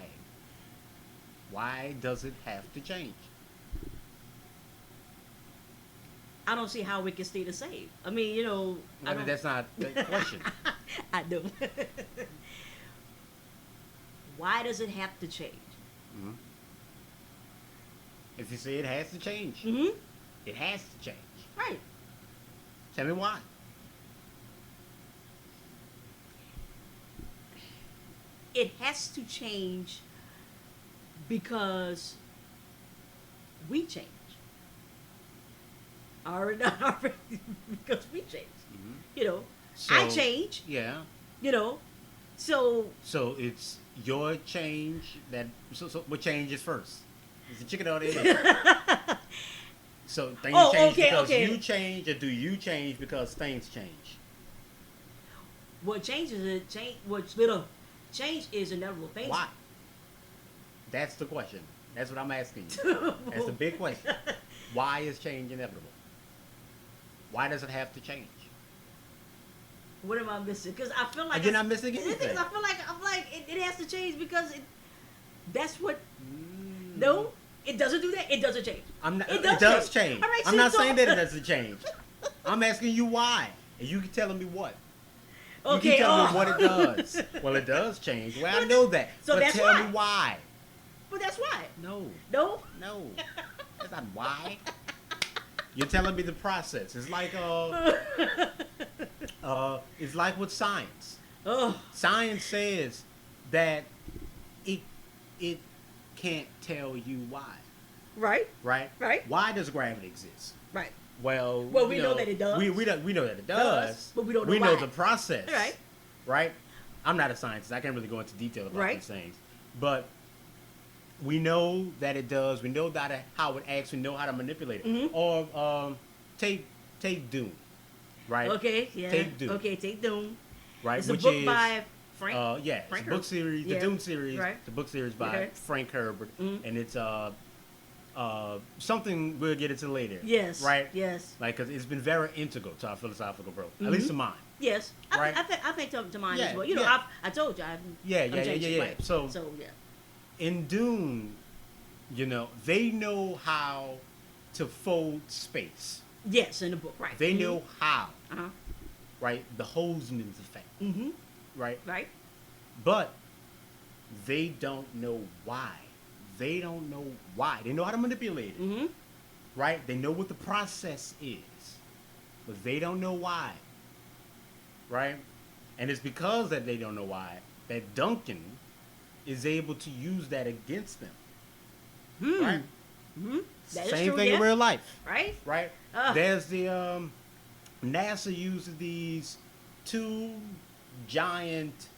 Why does it have to change?
I don't see how we can stay the same. I mean, you know,
I mean, that's not the question.
I do. Why does it have to change?
Mhm. If you say it has to change,
Mm-hmm.
it has to change.
Right.
Tell me why.
It has to change because we change. Already, because we change.
Mhm.
You know,
So,
I change.
Yeah.
You know, so
So it's your change that. So what changes first? Is the chicken or the egg? So things
Oh,
change
okay,
because
okay.
you change, or do you change because things change?
what changes it? What's little change is inevitable. Things.
Why? That's the question. That's what I'm asking you. That's the big question. Why is change inevitable? Why does it have to change?
What am I missing? Because I feel like
You're not missing
The thing is,
anything.
I feel like it has to change because that's what.
Mm.
No, it doesn't do that. It doesn't change.
It does change.
All right,
I'm not
so-
saying that it doesn't change. I'm asking you why, and you telling me what.
Okay.
You keep telling
oh.
me what it does. Well, it does change. Well, I know that.
So
but
that's
tell
why.
me why.
But that's why.
No,
No.
no, that's not why. You're telling me the process. It's like it's like with science.
Oh.
Science says that it can't tell you why.
Right.
Right?
Right.
Why does gravity exist?
Right.
Well,
We know that it does.
We know that it does,
but we don't know
We know
why.
the process.
Right.
Right. I'm not a scientist. I can't really go into detail about
Right.
these things, but we know that it does. We know that how it acts. We know how to manipulate it.
Mhm.
Or take Dune, right?
Okay. Yeah.
Take Dune.
Okay. Take Dune.
Right.
It's a
Which
book
is
by Frank.
yeah, it's
Frank
a book
Herbert.
series,
Yeah.
the Dune series,
Right.
the book series by
Okay.
Frank Herbert,
Mhm.
and it's something we'll get into later.
Yes.
Right.
Yes.
Like, cause it's been very integral to our philosophical growth,
Mhm.
at least to mine.
Yes.
Right.
I think to mine
Yeah,
as well. You know,
yeah.
I told you.
Yeah,
I'm
yeah,
changing,
yeah.
right.
So
yeah.
in Dune, they know how to fold space.
Yes, in the book. Right.
They know how,
Uh huh.
right? The Holzman's effect,
Mm-hmm.
right?
Right.
But they don't know why. They don't know why. They know how to manipulate it,
Mm-hmm.
right? They know what the process is, but they don't know why, right? And it's because that they don't know why that Duncan is able to use that against them,
Hmm.
right?
Mm-hmm. That is
Same
true,
thing
yeah.
in real life,
Right.
right?
Ugh.
There's the NASA uses these two giant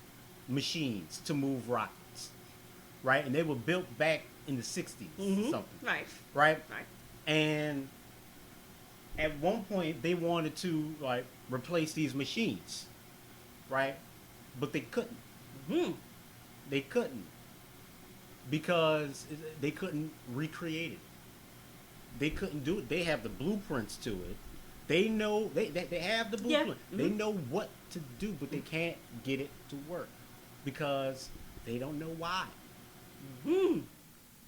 machines to move rockets, right? And they were built back in the 60s
Mm-hmm.
or something,
Right.
right?
Right.
And at one point they wanted to like replace these machines, right? But they couldn't.
Hmm.
They couldn't because they couldn't recreate it. They couldn't do it. They have the blueprints to it. They know they have the
Yeah.
blueprint. They
Mhm.
know what to do, but they can't get it to work because they don't know why.
Hmm.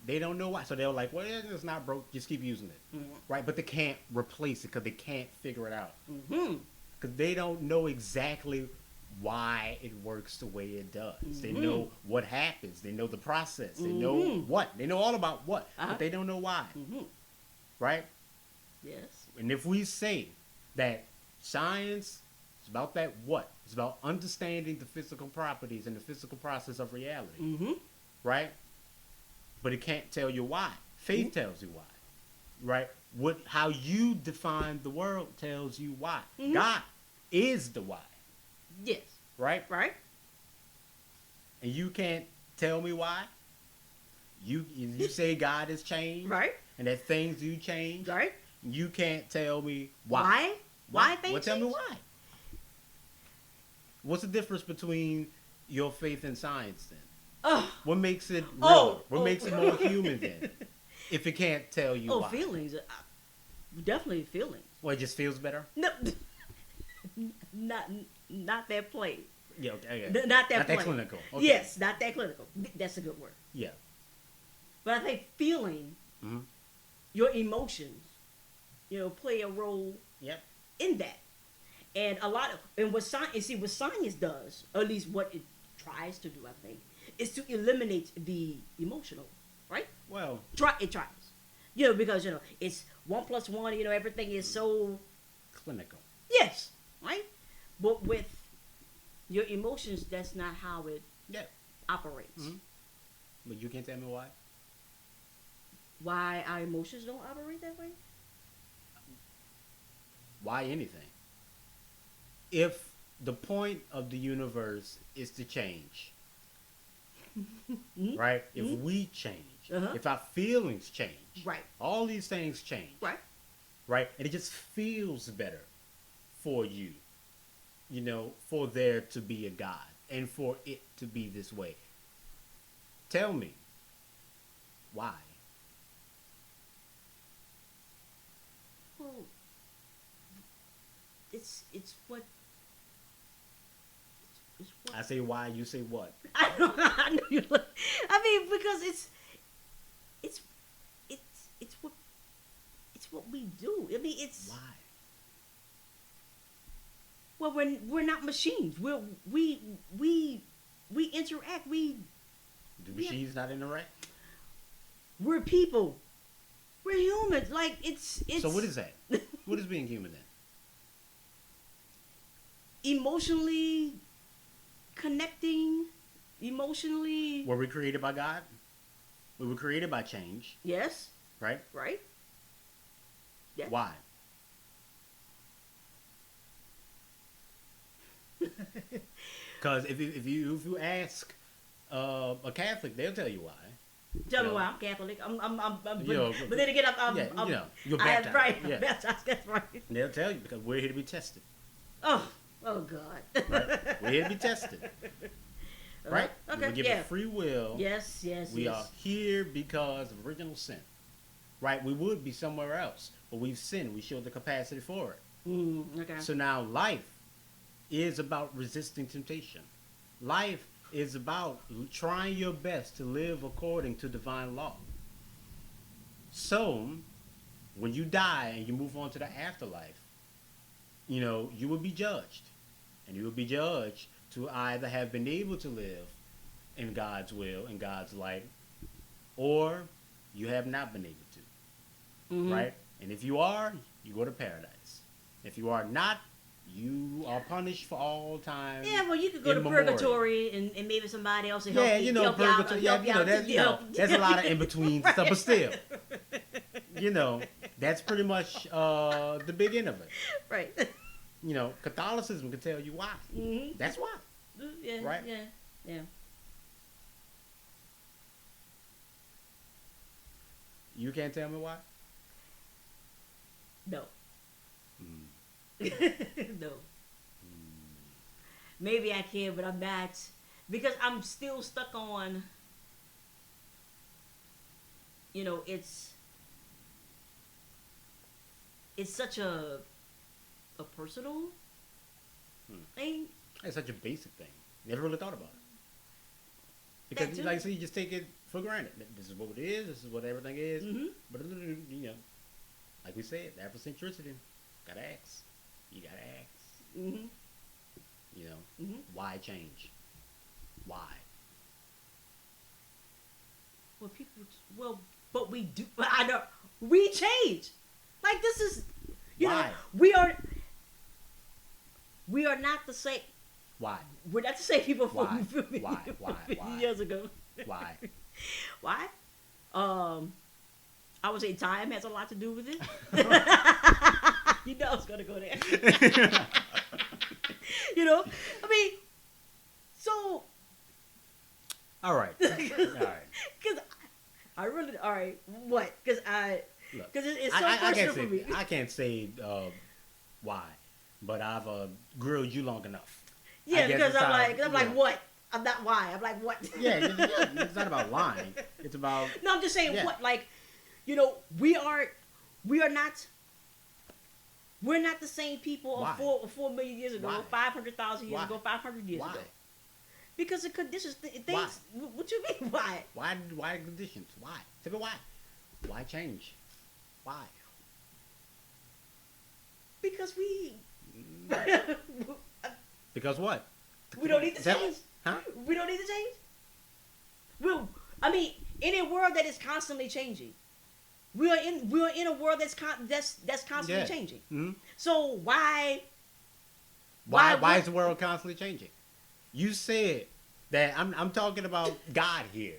They don't know why. So they're like, well, it's not broke. Just keep using it,
Mhm.
right? But they can't replace it because they can't figure it out
Mm-hmm.
because they don't know exactly why it works the way it does. They
Mhm.
know what happens. They know the process. They know
Mhm.
what. They know all about what,
Uh-huh.
but they don't know why,
Mm-hmm.
right?
Yes.
And if we say that science is about that what, it's about understanding the physical properties and the physical process of reality,
Mm-hmm.
right? But it can't tell you why. Faith tells you why, right? How you define the world tells you why.
Mhm.
God is the why,
Yes.
right?
Right.
And you can't tell me why. You say God has changed,
Right.
and that things do change.
Right.
You can't tell me why.
Why? Why things
Well, tell me
change?
why. What's the difference between your faith and science then?
Oh.
What makes it real?
Oh,
What
oh.
makes it more human then? If it can't tell you
Oh,
why.
feelings. definitely feelings.
Well, it just feels better.
No, not not that plain.
Yeah, okay.
Not that
Not
plain.
that clinical. Okay.
Yes, not that clinical. That's a good word.
Yeah.
But I think feeling
Hmm.
your emotions, play a role
Yep.
in that. And what science does, or at least what it tries to do, I think, is to eliminate the emotional, right?
Well,
It tries, because it's 1+1. Everything is so
clinical.
yes, right. But with your emotions, that's not how it
Yeah.
operates.
Mhm. But you can't tell me why.
Why our emotions don't operate that way?
Why anything? If the point of the universe is to change,
Mhm.
right? If
Mhm.
we change,
Uh-huh.
if our feelings change,
Right.
all these things change,
Right.
right? And it just feels better for you, for there to be a God and for it to be this way. Tell me, why?
Well, it's what it's what
I say why, you say what?
I know you look. I mean, because it's it's what we do. I mean, it's
Why?
well, we're not machines. We interact.
Do
Yeah.
machines not interact?
We're people. We're humans. Like it's
So what is that? What is being human then?
emotionally connecting, emotionally.
Were we created by God? We were created by change,
Yes,
right?
right. Yeah.
Why? Because if you ask a Catholic, they'll tell you why.
Tell me
Yeah.
why I'm Catholic. But,
Yeah,
but then again,
yeah,
I'm
you're
I am
baptized.
right.
Yeah.
I'm baptized. That's right.
They'll tell you because we're here to be tested,
Oh God.
right? We're here to be tested, right?
Okay.
We were given
Yeah.
free will.
Yes. Yes.
We
yes.
are here because of original sin, right? We would be somewhere else, but we've sinned. We showed the capacity for it.
Okay.
So now life is about resisting temptation. Life is about trying your best to live according to divine law. So when you die and you move on to the afterlife, you will be judged. And you will be judged to either have been able to live in God's will, in God's light, or you have not been able to.
Mhm.
Right? And if you are, you go to paradise. If you are not, you are punished for all time.
Yeah, well, you could go
in
to
memoriam.
purgatory and maybe somebody else will help
Yeah,
you. Help you out,
purgatory. Yeah,
help you out,
there's a lot of in between
Right.
stuff, but still, that's pretty much the big end of it.
Right.
Catholicism can tell you why.
Mm-hmm.
That's why.
Yeah.
Right.
Yeah. Yeah.
You can't tell me why.
No.
Mm.
No. Maybe I can, but I'm not, because I'm still stuck on. It's such a personal thing.
It's such a basic thing. Never really thought about it. Because,
That too.
like I said, you just take it for granted. This is what it is. This is what everything is.
Mhm.
But like we said, Afrocentricity. Gotta ask. You gotta ask.
Mhm. Mhm.
Why change? Why?
But we do. But I know we change. Like this is,
Why?
we are not the same.
Why?
We're not the same people
Why?
from 50
Why?
years ago.
Why?
Why? I would say time has a lot to do with it. You know I was gonna go there. I mean, so
All right. All right.
because I really all right. What? Because
Look,
it's so
I
personal
can't
for
say
me.
I can't say why, but I've grilled you long enough.
Yeah,
I guess
because
it's
I'm
how-
like what? I'm not why. I'm like what?
Yeah, it's not about lying. It's about
No, I'm just saying
Yeah.
what, like, we are not We're not the same people
Why?
of 4 million years ago,
Why?
500,000 years
Why?
ago, 500 years
Why?
ago. Because the conditions, things.
Why?
What you mean? Why?
Why conditions? Why? Tell me why. Why change? Why?
Because we
Because what?
we don't need to
Tell me.
change.
Huh?
We don't need to change. Well, I mean, in a world that is constantly changing, we are in a world that's constantly
Yeah.
changing.
Hmm.
So why?
Why is the world constantly changing? You said that I'm talking about God here.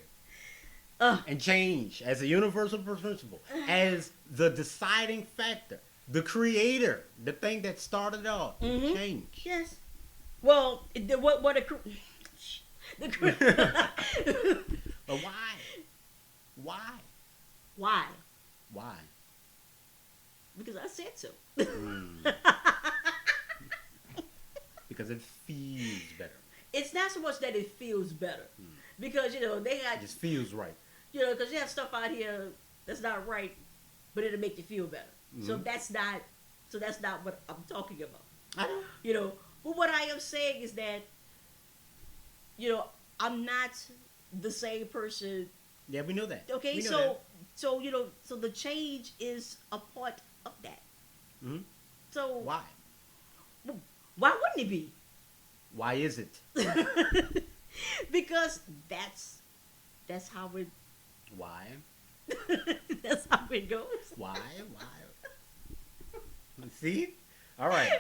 And change as a universal principle, as the deciding factor, the creator, the thing that started it all.
Mhm.
Change.
Yes. Well, what a the
But why? Why?
why?
Why?
Because I said so.
Because it feels better.
It's not so much that it feels better, because they got
It just feels right.
because you have stuff out here that's not right, but it'll make you feel better. So
Mhm.
that's not what I'm talking about.
I know.
But what I am saying is that I'm not the same person.
Yeah, we know that.
Okay,
We know
so the change is a part of that.
that. Mhm.
So
Why?
why wouldn't it be?
Why is it?
Because that's how it
Why?
that's how it goes.
Why? See? All right.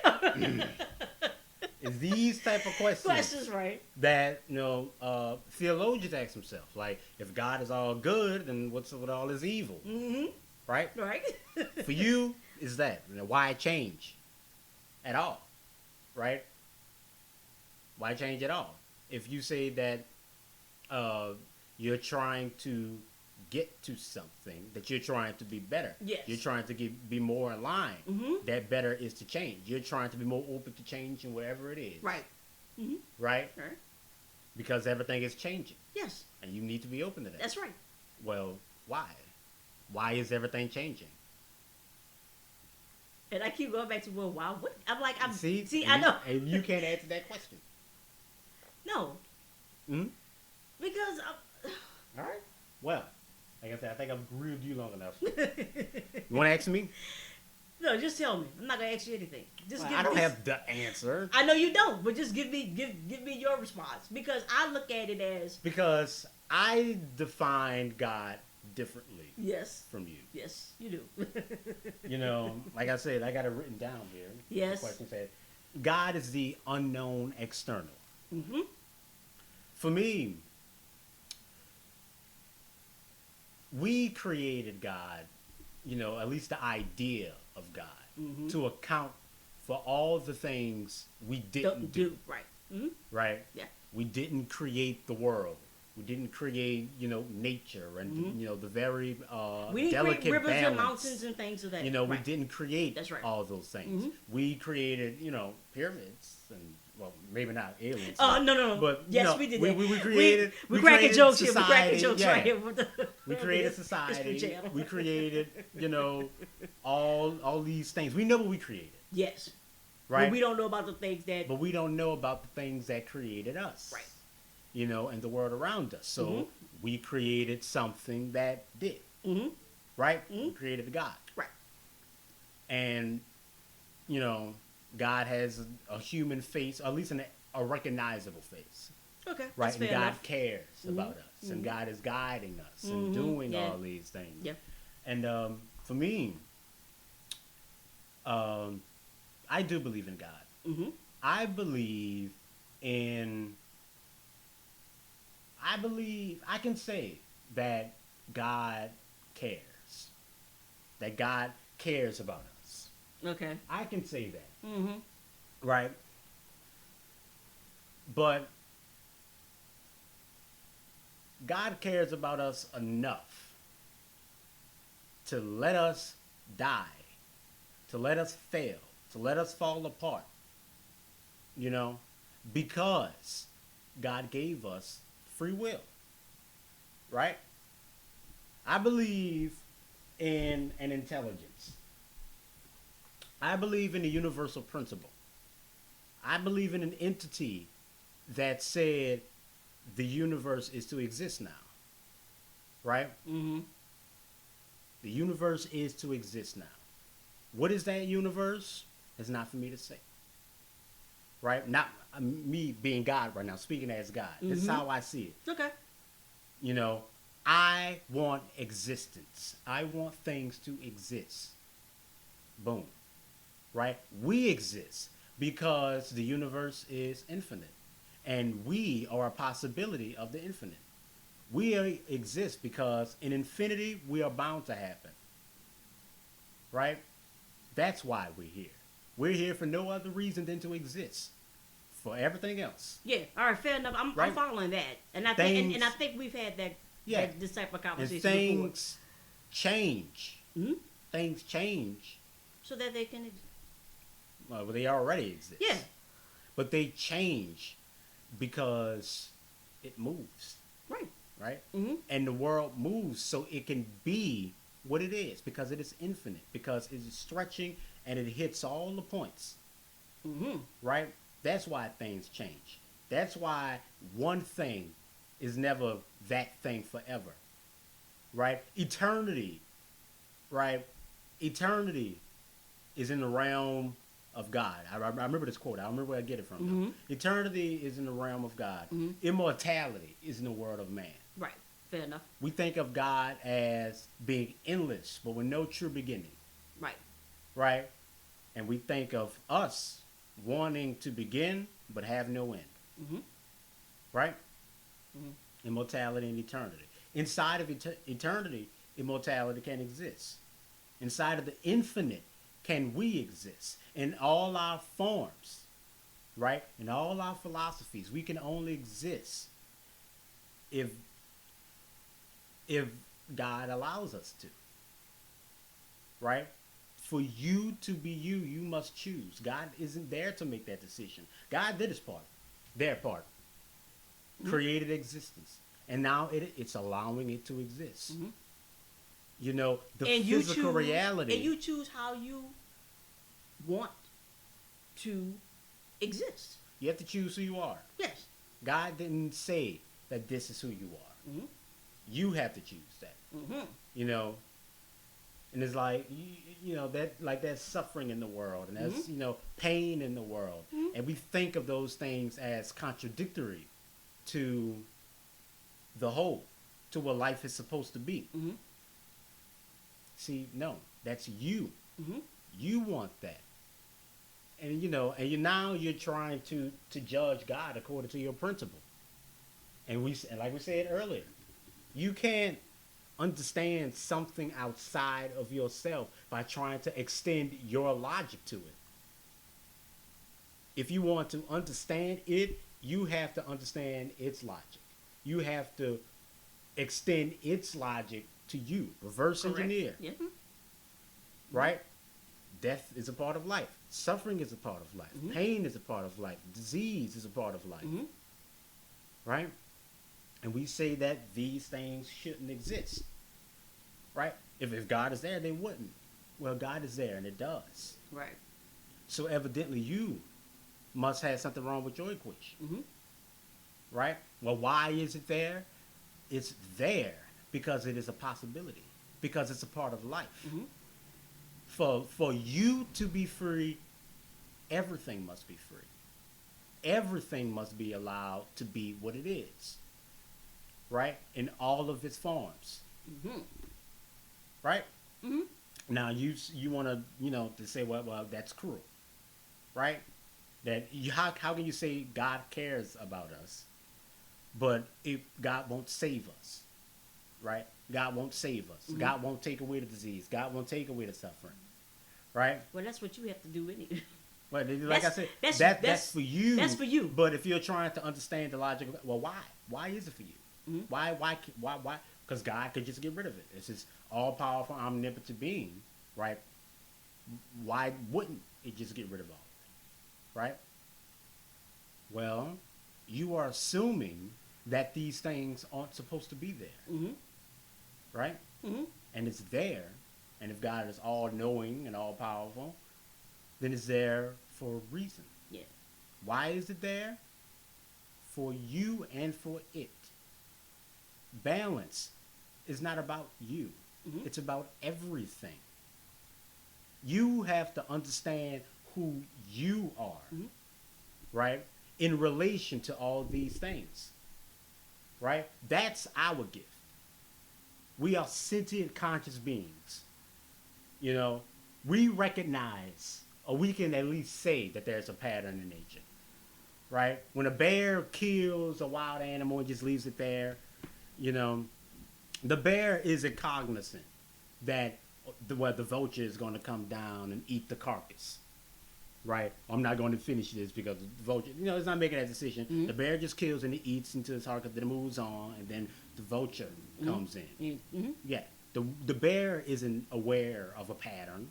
It's these type of
Questions, right?
that theologians ask themselves, like, if God is all good, then what's with all his evil,
Mm-hmm.
right?
Right.
For you, is that why change at all, right? Why change at all? If you say that you're trying to get to something, that you're trying to be better,
Yes.
you're trying to be more aligned,
Mhm.
that better is to change. You're trying to be more open to change in whatever it is,
Right. Mm-hmm.
right?
Right.
Because everything is changing,
Yes,
and you need to be open to that.
that's right.
Well, why? Why is everything changing?
And I keep going back to why? What? I'm
See,
I
and
know.
and you can't answer that question.
No,
Hmm.
because
All right. Well, like I said, I think I've grilled you long enough. You want to ask me?
no, just tell me. I'm not gonna ask you anything. Just
Well,
give
I don't
me-
have the answer
I know you don't, but just give me your response, because I look at it as
because I define God differently
yes,
from you.
yes, you do.
Like I said, I got it written down here.
Yes.
The question said, God is the unknown external.
Mm-hmm.
For me, we created God, at least the idea of God,
Mhm.
to account for all the things we didn't do,
right. Mm-hmm.
right?
Yeah.
We didn't create the world. We didn't create, nature and, the very
We didn't
delicate
create rivers
balance.
and mountains and things of that.
We
right.
didn't create
That's right.
all those things.
Mhm.
We created, pyramids and, well, maybe not aliens.
Oh no.
But
yes, we did that.
We created.
We cracking
created
jokes here. We cracking
society,
jokes
yeah.
right here. with the-
We created
History
society.
Channel.
We created, all these things. We know what we created,
yes,
right?
But we don't know about the things that.
But we don't know about the things that created us,
Right.
And the world around us. So
Mhm.
we created something that did,
Mm-hmm.
right? We
Mhm.
created a God,
Right.
and God has a human face, or at least a recognizable face.
Okay.
Right,
That's
and
fair
God
enough.
cares about us, and
Mhm.
God is guiding us
Mhm,
and doing
yeah.
all these things.
Yeah.
And for me, I do believe in God.
Mm-hmm.
I can say that God cares. That God cares about us.
Okay.
I can say that,
Mm-hmm.
right? But God cares about us enough to let us die, to let us fail, to let us fall apart, because God gave us free will, right? I believe in an intelligence. I believe in a universal principle. I believe in an entity that said the universe is to exist now. Right?
Mm-hmm.
The universe is to exist now. What is that universe? It's not for me to say. Right? Not me being God right now, speaking as God. This is
Mm-hmm.
how I see it.
Okay.
You know, I want existence. I want things to exist. Boom. Right? We exist because the universe is infinite. And we are a possibility of the infinite. Exist because in infinity we are bound to happen. Right? That's why we're here. We're here for no other reason than to exist. For everything else.
Yeah. All right. Fair enough. I'm
Right?
following that, and I think and I think we've had that
Yeah.
this type of
And
conversation
things change.
before. Hmm.
Things change.
So that they can.
Well, they already exist.
Yeah.
But they change because it moves.
Right.
Right?
Mm-hmm.
And the world moves so it can be what it is because it is infinite, because it is stretching and it hits all the points.
Mm-hmm.
Right? That's why things change. That's why one thing is never that thing forever. Right? Eternity. Right? Eternity is in the realm of God. I remember this quote. I don't remember where I get it from.
Mm-hmm.
Eternity is in the realm of God.
Mm-hmm.
Immortality is in the world of man.
Right. Fair enough.
We think of God as being endless, but with no true beginning.
Right.
Right? And we think of us wanting to begin, but have no end.
Mm-hmm.
Right?
Mm-hmm.
Immortality and eternity. Inside of eternity, immortality can exist. Inside of the infinite, can we exist? In all our forms, right? In all our philosophies, we can only exist if God allows us to. Right? For you to be you, you must choose. God isn't there to make that decision. God did his part, their part, created existence, and now it's allowing it to exist.
Mm-hmm.
You know, the
And
physical reality.
And you choose how you want to exist.
You have to choose who you are.
Yes.
God didn't say that this is who you are.
Mm-hmm.
You have to choose that.
Mm-hmm.
You know, and it's like you know that like there's suffering in the world, and there's pain in the world, and we think of those things as contradictory to the whole, to what life is supposed to be.
Mm-hmm.
See, no, that's you.
Mm-hmm.
You want that, and now you're trying to judge God according to your principle. And like we said earlier, you can't understand something outside of yourself by trying to extend your logic to it. If you want to understand it, you have to understand its logic. You have to extend its logic to you. Reverse engineer.
Yeah.
Right? Death is a part of life. Suffering is a part of life.
Mm-hmm.
Pain is a part of life. Disease is a part of life.
Mm-hmm.
Right? And we say that these things shouldn't exist. Right? If God is there, they wouldn't. Well, God is there, and it does.
Right.
So evidently you must have something wrong with your equation.
Mm-hmm.
Right? Well, why is it there? It's there because it is a possibility. Because it's a part of life.
Mm-hmm.
For you to be free, everything must be free. Everything must be allowed to be what it is. Right? In all of its forms.
Mm-hmm.
Right?
Mm-hmm.
Now you want to say well that's cruel. Right? That how can you say God cares about us, but God won't save us? Right? God won't save us.
Mm-hmm.
God won't take away the disease. God won't take away the suffering. Right?
Well, that's what you have to do anyway.
Well, like I said, that's for you.
That's for you.
But if you're trying to understand the logic, well, why? Why is it for you?
Mm-hmm.
Why? Because God could just get rid of it. It's this all-powerful, omnipotent being, right? Why wouldn't it just get rid of all of it? Right? Well, you are assuming that these things aren't supposed to be there.
Mm-hmm.
Right?
Mm-hmm.
And it's there. And if God is all-knowing and all-powerful, then it's there for a reason.
Yeah.
Why is it there? For you and for it. Balance is not about you.
Mhm.
It's about everything. You have to understand who you are,
Mhm.
right? In relation to all these things, right? That's our gift. We are sentient, conscious beings. You know, we recognize, or we can at least say that there's a pattern in nature, right? When a bear kills a wild animal and just leaves it there, you know, the bear isn't cognizant that the vulture is going to come down and eat the carcass, right? I'm not going to finish this because the vulture, it's not making that decision.
Mhm.
The bear just kills and it eats into his carcass, then it moves on, and then the vulture comes in.
Mm-hmm.
Yeah, the bear isn't aware of a pattern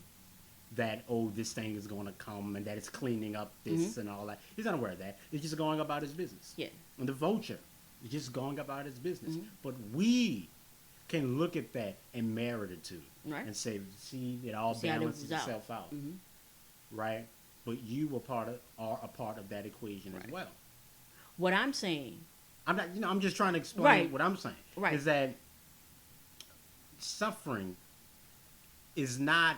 that, oh, this thing is going to come and that it's cleaning up this and all that. He's not aware of that. He's just going about his business.
Yeah.
And the vulture is just going about his business.
Mhm.
But we can look at that and merit it to
Right.
and say, see, it all
See how it
balances
works out.
itself out,
Mm-hmm.
right? But you are a part of that equation as
Right.
well.
What I'm saying,
I'm not, I'm just trying to explain
Right.
what I'm saying.
Right.
Is that suffering is not,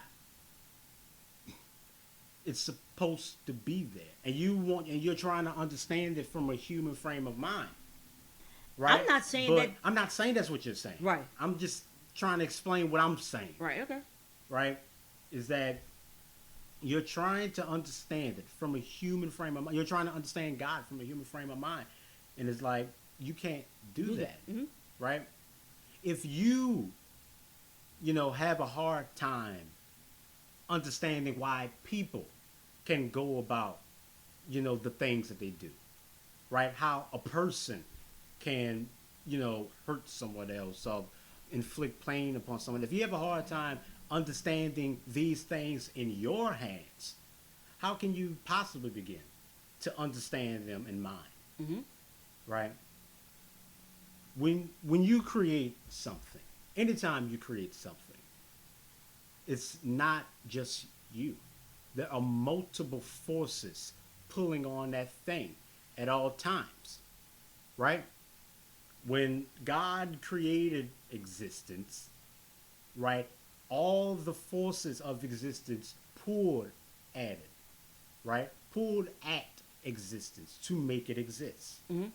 it's supposed to be there. And you're trying to understand it from a human frame of mind. Right?
I'm not saying
But
that-
I'm not saying that's what you're saying.
Right.
I'm just trying to explain what I'm saying.
right? Okay.
Right? Is that you're trying to understand it from a human frame of mind. You're trying to understand God from a human frame of mind. And it's like, you can't do that.
Mm-hmm.
Right? If you have a hard time understanding why people can go about, the things that they do, right? How a person can, hurt someone else or inflict pain upon someone. If you have a hard time understanding these things in your hands, how can you possibly begin to understand them in mine,
Mm-hmm.
right? When you create something, anytime you create something, it's not just you. There are multiple forces pulling on that thing at all times, right? When God created existence, right, all the forces of existence pulled at it, right? Pulled at existence to make it exist,
Mm-hmm.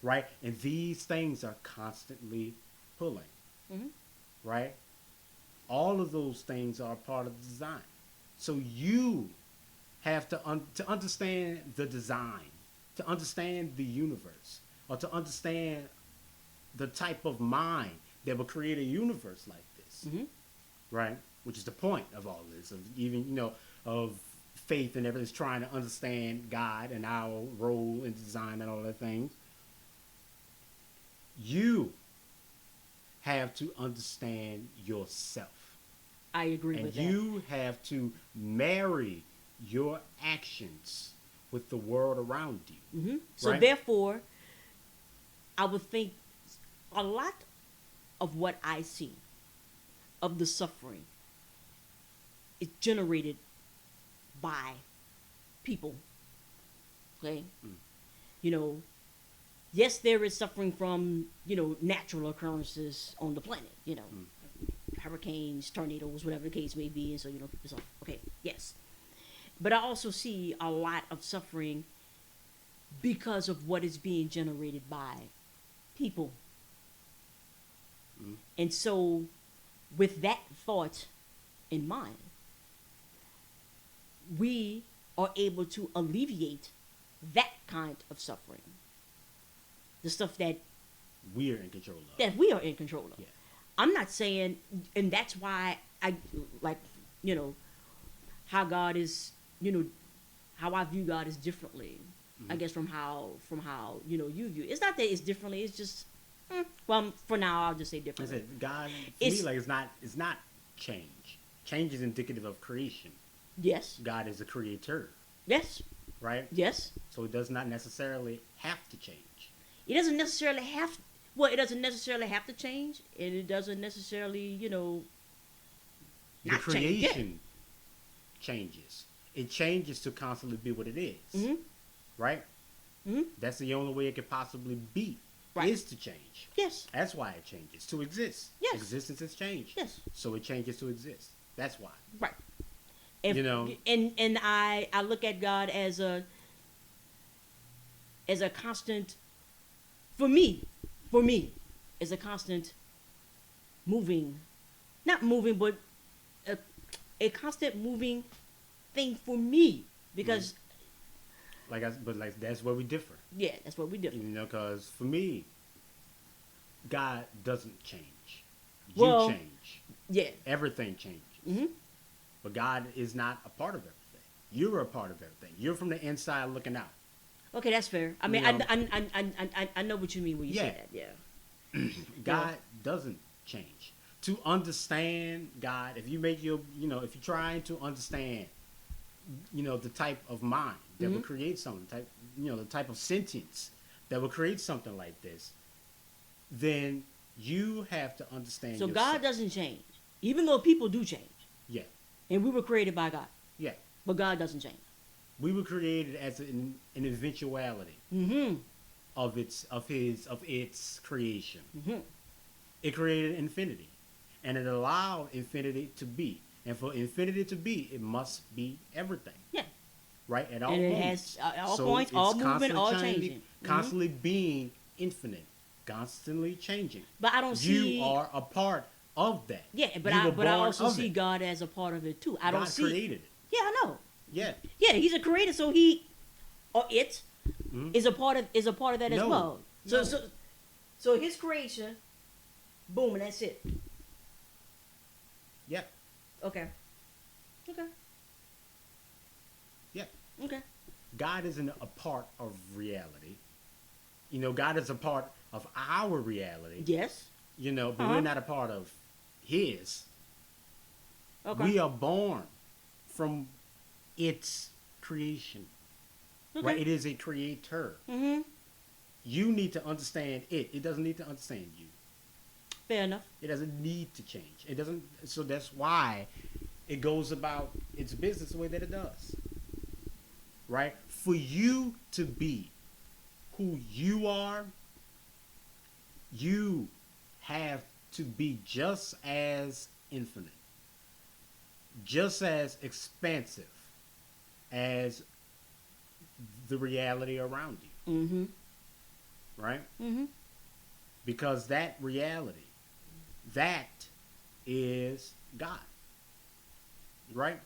right? And these things are constantly pulling,
Mm-hmm.
right? All of those things are part of the design. So you have to understand the design, to understand the universe, or to understand the type of mind that will create a universe like this,
Mm-hmm.
right? Which is the point of all this, of even, of faith and everything, is trying to understand God and our role in design and all that things. You have to understand yourself.
I agree
And
with that.
you have to marry your actions with the world around you.
Mm-hmm. So
Right.
therefore, I would think a lot of what I see of the suffering is generated by people. Okay? Yes, there is suffering from, natural occurrences on the planet, hurricanes, tornadoes, whatever the case may be. And so, so, okay, yes. But I also see a lot of suffering because of what is being generated by people.
Mm.
And so, with that thought in mind, we are able to alleviate that kind of suffering. The stuff that
We're in control of.
we are in control of.
Yeah.
I'm not saying, and that's why I like, how God is, how I view God is differently. I guess from how you view it. It's not that it's differently. It's just, well, for now I'll just say
I
differently.
said, God, for
It's-
me, like, it's not change. Change is indicative of creation.
Yes,
God is a creator,
yes,
right?
yes.
So it does not necessarily have to change.
It doesn't necessarily have. Well, it doesn't necessarily have to change, and it doesn't necessarily,
The
not change. Yeah.
creation changes. it changes to constantly be what it is.
Mhm.
Right?
Mhm.
That's the only way it could possibly be,
Right.
is to change.
Yes.
That's why it changes, to exist.
Yes.
Existence has changed.
Yes.
So it changes to exist. That's why.
Right. And,
You know?
and I look at God as a constant, for me, as a constant moving, not moving, but a constant moving thing for me, because
But that's where we differ.
yeah, that's what we do.
You know, because for me, God doesn't change. You
Well,
change.
Yeah.
Everything changes.
Mhm.
But God is not a part of everything. You're a part of everything. You're from the inside looking out.
Okay, that's fair. I mean,
You know?
I know what you mean when you say
Yeah.
that. Yeah.
God doesn't change. To understand God, if you make your, if you're trying to understand, the type of mind that
Mm-hmm.
will create something, the type of sentience that will create something like this, then you have to understand
So
yourself.
God doesn't change, even though people do change,
Yeah,
and we were created by God,
yeah.
but God doesn't change.
We were created as an eventuality
Mm-hmm.
of its creation.
Mm-hmm.
It created infinity, and it allowed infinity to be. And for infinity to be, it must be everything,
Yeah.
right? At all
And it
points.
has all
So
points,
it's
all moving,
constantly
all
changing,
changing. Mhm.
constantly being infinite, constantly changing.
But I don't see.
You are a part of that.
Yeah, but
You
I
were
but I
born
also
of
see
it.
God as a part of it too. I don't
God
see.
created it.
Yeah, I know.
Yeah.
Yeah, He's a creator, so He or it
Mhm.
is a part of that as
No.
well.
No.
So His creation, boom, and that's it.
Yeah.
Okay. Okay.
Yeah.
Okay.
God isn't a part of reality. God is a part of our reality.
Yes.
But
Uh-huh.
we're not a part of His.
Okay.
We are born from its creation.
Okay.
Right? It is a creator.
Mm-hmm.
You need to understand it. It doesn't need to understand you.
Fair enough.
It doesn't need to change. It doesn't. So that's why it goes about its business the way that it does. Right? For you to be who you are, you have to be just as infinite, just as expansive as the reality around you.
Mm-hmm.
Right?
Mm-hmm.
Because that reality, that is God. Right?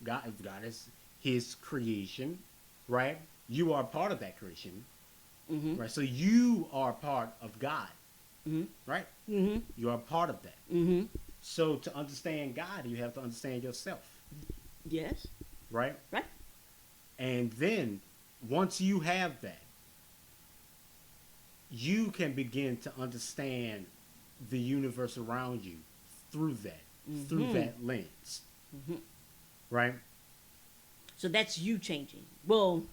God is His creation. Right? You are part of that creation.
Mm-hmm.
Right? So you are part of God.
Mm-hmm.
Right?
Mm-hmm.
You are part of that.
Mm-hmm.
So to understand God, you have to understand yourself.
Yes.
Right?
Right.
And then once you have that, you can begin to understand the universe around you through that lens.
Mm-hmm.
Right?
So that's you changing. Well,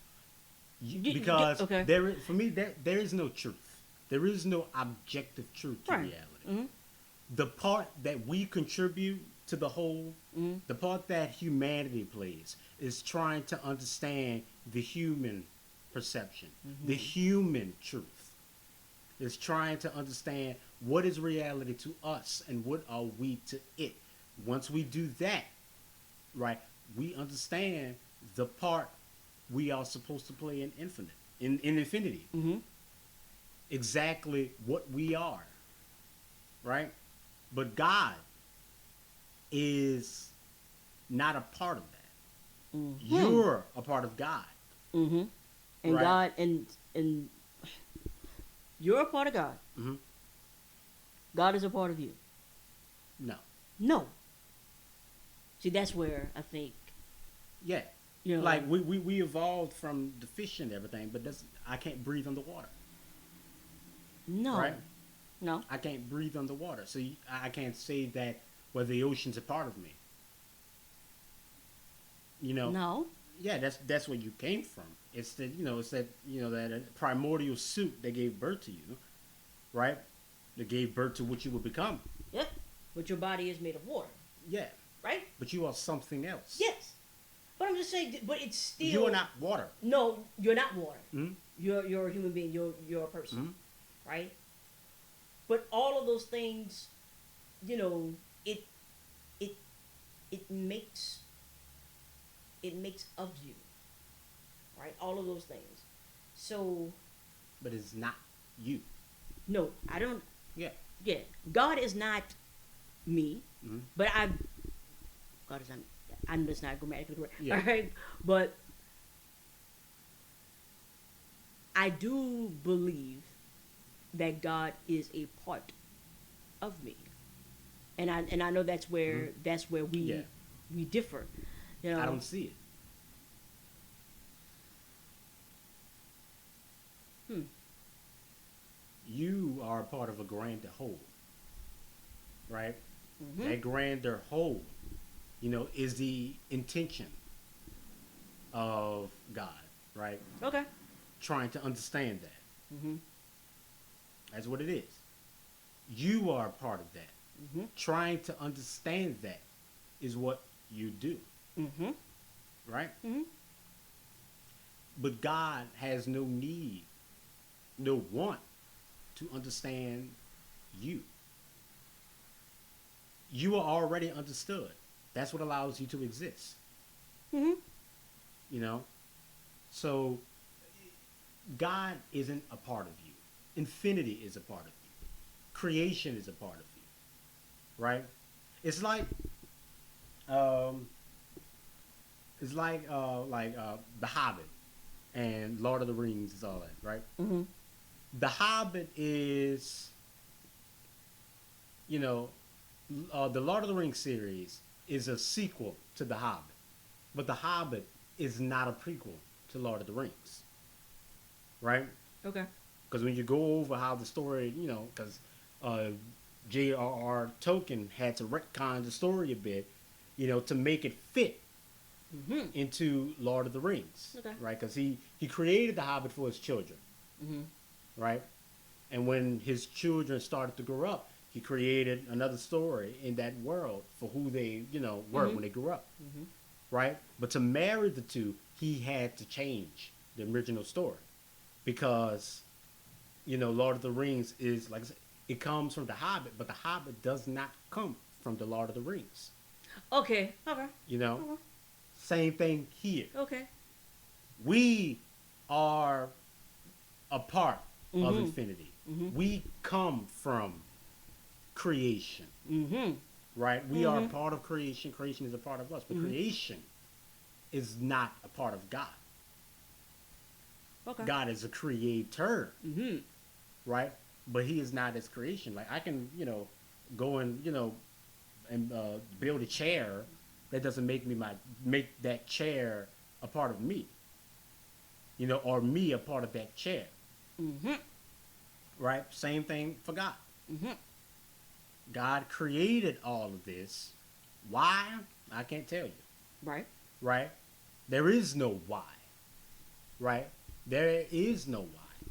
Because
okay.
for me, there is no truth. There is no objective truth to
Right.
reality.
Mm-hmm.
The part that we contribute to the whole,
Mm-hmm.
the part that humanity plays, is trying to understand the human perception, the human truth. Is trying to understand what is reality to us and what are we to it. Once we do that, right, we understand the part we are supposed to play in infinity.
Mm-hmm.
Exactly what we are, right? But God is not a part of that.
Mm-hmm.
You're a part of God.
Mm-hmm. And
Right.
God and you're a part of God.
Mm-hmm.
God is a part of you.
No.
No. See, that's where I think,
Yeah. Like we evolved from the fish and everything, but I can't breathe underwater.
no,
Right?
no,
I can't breathe underwater, so I can't say that the ocean's a part of me.
no.
Yeah, that's where you came from. It's that primordial suit that gave birth to you, right? That gave birth to what you will become.
Yep. But your body is made of water,
Yeah,
right?
but you are something else.
Yes. But I'm just saying, but it's still.
You are not water.
No, you're not water.
Mhm.
You're a human being. You're a person,
Mhm.
right? But all of those things, you know, it it it makes of you, right? All of those things. So
But it's not you.
no, I don't.
Yeah.
Yeah, God is not me,
Mhm.
but God is not. I'm just not grammatically correct.
Yeah.
All right, but I do believe that God is a part of me, and I know that's where
Yeah.
we differ. You know.
I don't see it.
Hmm.
You are a part of a grander whole, right?
Mm-hmm.
That grander whole, is the intention of God, right?
Okay.
Trying to understand that.
Mm-hmm.
That's what it is. You are a part of that.
Mm-hmm.
Trying to understand that is what you do,
Mm-hmm.
right?
Mm-hmm.
But God has no need, no want to understand you. You are already understood. That's what allows you to exist,
Mm-hmm.
you know? So God isn't a part of you. Infinity is a part of you. Creation is a part of you, right? It's like um The Hobbit and Lord of the Rings is all that, right?
Mm-hmm.
The Hobbit is, you know, the Lord of the Rings series is a sequel to The Hobbit, but The Hobbit is not a prequel to Lord of the Rings, right?
Okay.
Because when you go over how the story, because uh, J.R.R. Tolkien had to retcon the story a bit, to make it fit
Mm-hmm.
into Lord of the Rings,
Okay.
right? Because he created the Hobbit for his children,
Mm-hmm.
right? And when his children started to grow up, he created another story in that world for who they, were
Mhm.
when they grew up,
Mm-hmm.
right? But to marry the two, he had to change the original story because, Lord of the Rings is like I said, it comes from the Hobbit, but the Hobbit does not come from the Lord of the Rings.
Okay. Okay.
You know,
Okay.
same thing here.
Okay.
We are a part of
Mm-hmm.
infinity.
Mm-hmm.
We come from creation,
Mm-hmm.
right? We are a
Mm-hmm.
part of creation. Creation is a part of us, but
Mm-hmm.
creation is not a part of God.
Okay.
God is a creator,
Mm-hmm.
right? But he is not his creation. Like I can, go and build a chair. That doesn't make that chair a part of me, or me a part of that chair,
Mm-hmm.
right? Same thing for God.
Mm-hmm.
God created all of this. Why? I can't tell you,
Right.
right? There is no why, right? There is no why.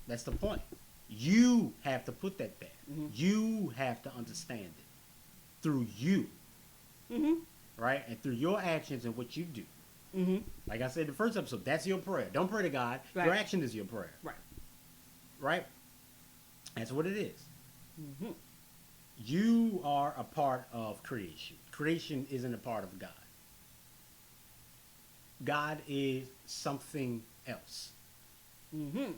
That's the point. You have to put that there.
Mm-hmm.
You have to understand it through you,
Mm-hmm.
right? And through your actions and what you do.
Mm-hmm.
Like I said in the first episode, that's your prayer. Don't pray to God.
Right.
Your action is your prayer,
Right.
right? That's what it is.
Mm-hmm.
You are a part of creation. Creation isn't a part of God. God is something else.
Mm-hmm.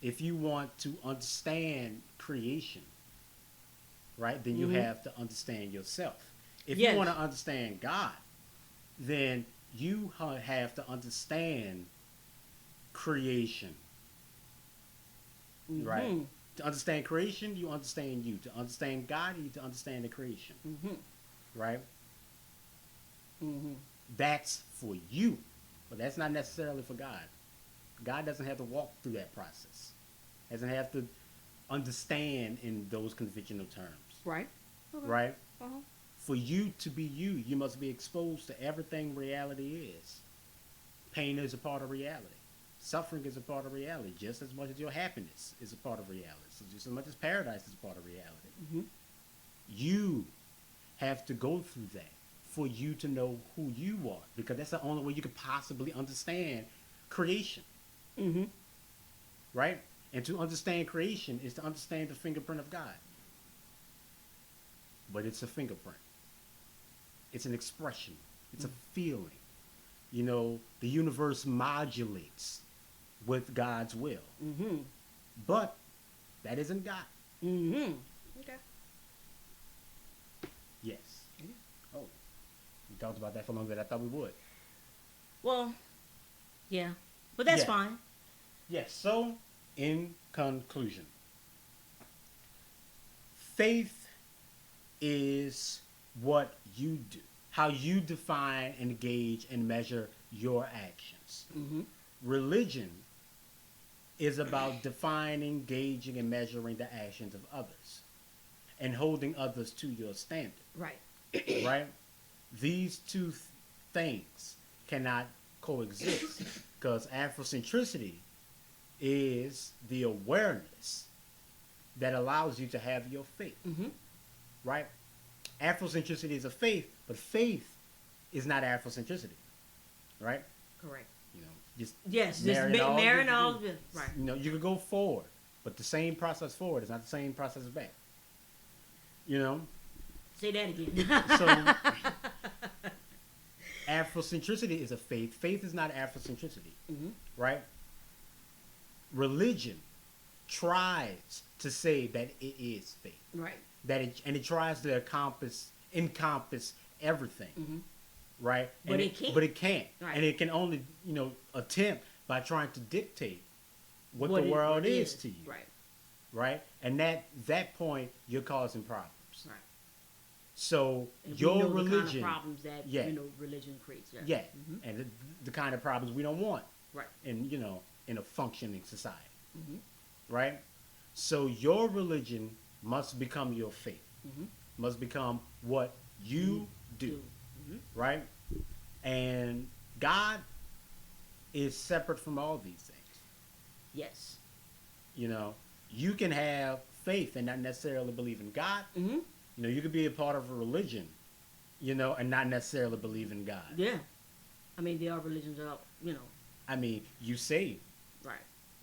If you want to understand creation, right, then you
Mhm.
have to understand yourself. If
Yes.
you want to understand God, then you have to understand creation, right?
Mm-hmm.
To understand creation, you understand you. To understand God, you need to understand the creation,
Mm-hmm.
right?
Mm-hmm.
That's for you, but that's not necessarily for God. God doesn't have to walk through that process. Doesn't have to understand in those conventional terms,
Right. Okay.
right?
Uh-huh.
For you to be you, you must be exposed to everything reality is. Pain is a part of reality. Suffering is a part of reality, just as much as your happiness is a part of reality. So just as much as paradise is a part of reality.
Mm-hmm.
You have to go through that for you to know who you are, because that's the only way you could possibly understand creation,
Mm-hmm.
right? And to understand creation is to understand the fingerprint of God. But it's a fingerprint. It's an expression. It's a feeling. You know, the universe modulates with God's will.
Mm-hmm.
But that isn't God.
Mm-hmm. Okay.
Yes. Oh, we talked about that for longer than I thought we would.
Well, yeah, but that's
Yeah.
fine.
Yes. So, in conclusion, faith is what you do, how you define, engage, and measure your actions.
Mm-hmm.
Religion is about defining, gauging, and measuring the actions of others and holding others to your standard,
Right.
right? These two things cannot coexist because Afrocentricity is the awareness that allows you to have your faith,
Mm-hmm.
right? Afrocentricity is a faith, but faith is not Afrocentricity, right?
Correct.
You know, just
Yes, just
marrying all
marrying
the-
all of it. Right.
You know, you could go forward, but the same process forward is not the same process back. You know,
Say that again.
so Afrocentricity is a faith. Faith is not Afrocentricity,
Mm-hmm.
right? Religion tries to say that it is faith,
Right.
and it tries to encompass everything,
Mm-hmm.
right?
But
And
it can't.
But it can't,
Right.
and it can only attempt by trying to dictate what
What
the
it-
world
what it
is to you,
Right.
right? And that point you're causing problems.
Right.
So
And
your
we know
religion,
the kind of problems that
Yeah.
religion creates. Yeah.
yeah,
Mm-hmm.
and the kind of problems we don't want
Right.
in a functioning society,
Mm-hmm.
right? So your religion must become your faith,
Mm-hmm.
must become what you do,
Mm-hmm.
right? And God is separate from all these things.
Yes.
You know, you can have faith and not necessarily believe in God.
Mm-hmm.
You know, you could be a part of a religion, and not necessarily believe in God.
Yeah. I mean, there are religions that are,
I mean, you say,
right.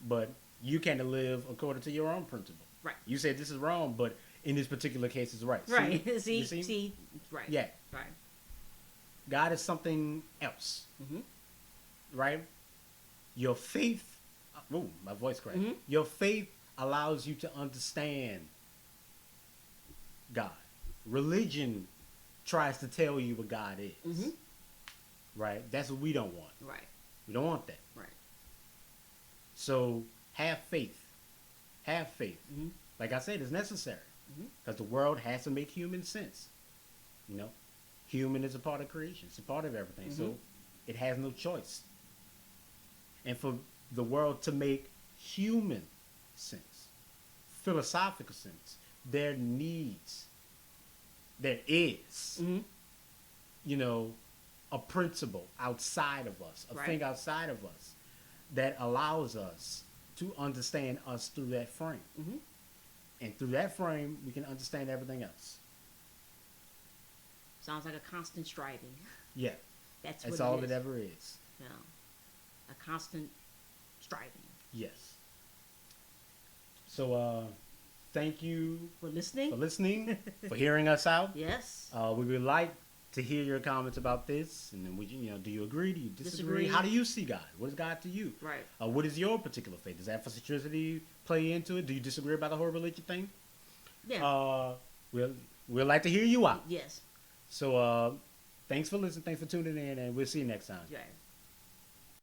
but you can't live according to your own principle.
Right.
You say this is wrong, but in this particular case, it's right.
Right.
See?
See?
You see?
Right.
Yeah.
Right.
God is something else,
Mm-hmm.
right? Your faith, ooh, my voice cracked.
Mhm.
Your faith allows you to understand God. Religion tries to tell you what God is,
Mm-hmm.
right? That's what we don't want.
Right.
We don't want that.
Right.
So have faith. Have faith.
Mm-hmm.
Like I said, it's necessary
Mhm.
because the world has to make human sense. Human is a part of creation. It's a part of everything. So
Mhm.
it has no choice. And for the world to make human sense, philosophical sense, there is,
Mm-hmm.
a principle outside of us, a
Right.
thing outside of us that allows us to understand us through that frame.
Mm-hmm.
And through that frame, we can understand everything else.
Sounds like a constant striving.
Yeah,
That's
that's
what
all
it
it
is.
ever is.
You know, a constant striving.
Yes. So, thank you
For listening.
for listening, for hearing us out.
Yes.
We would like to hear your comments about this, and then do you agree? Do you disagree?
Disagree.
How do you see God? What is God to you?
Right.
What is your particular faith? Does Afrocentricity play into it? Do you disagree about the whole religion thing?
Yeah.
We'd like to hear you out.
Yes.
So, thanks for listening. Thanks for tuning in, and we'll see you next time.
Right.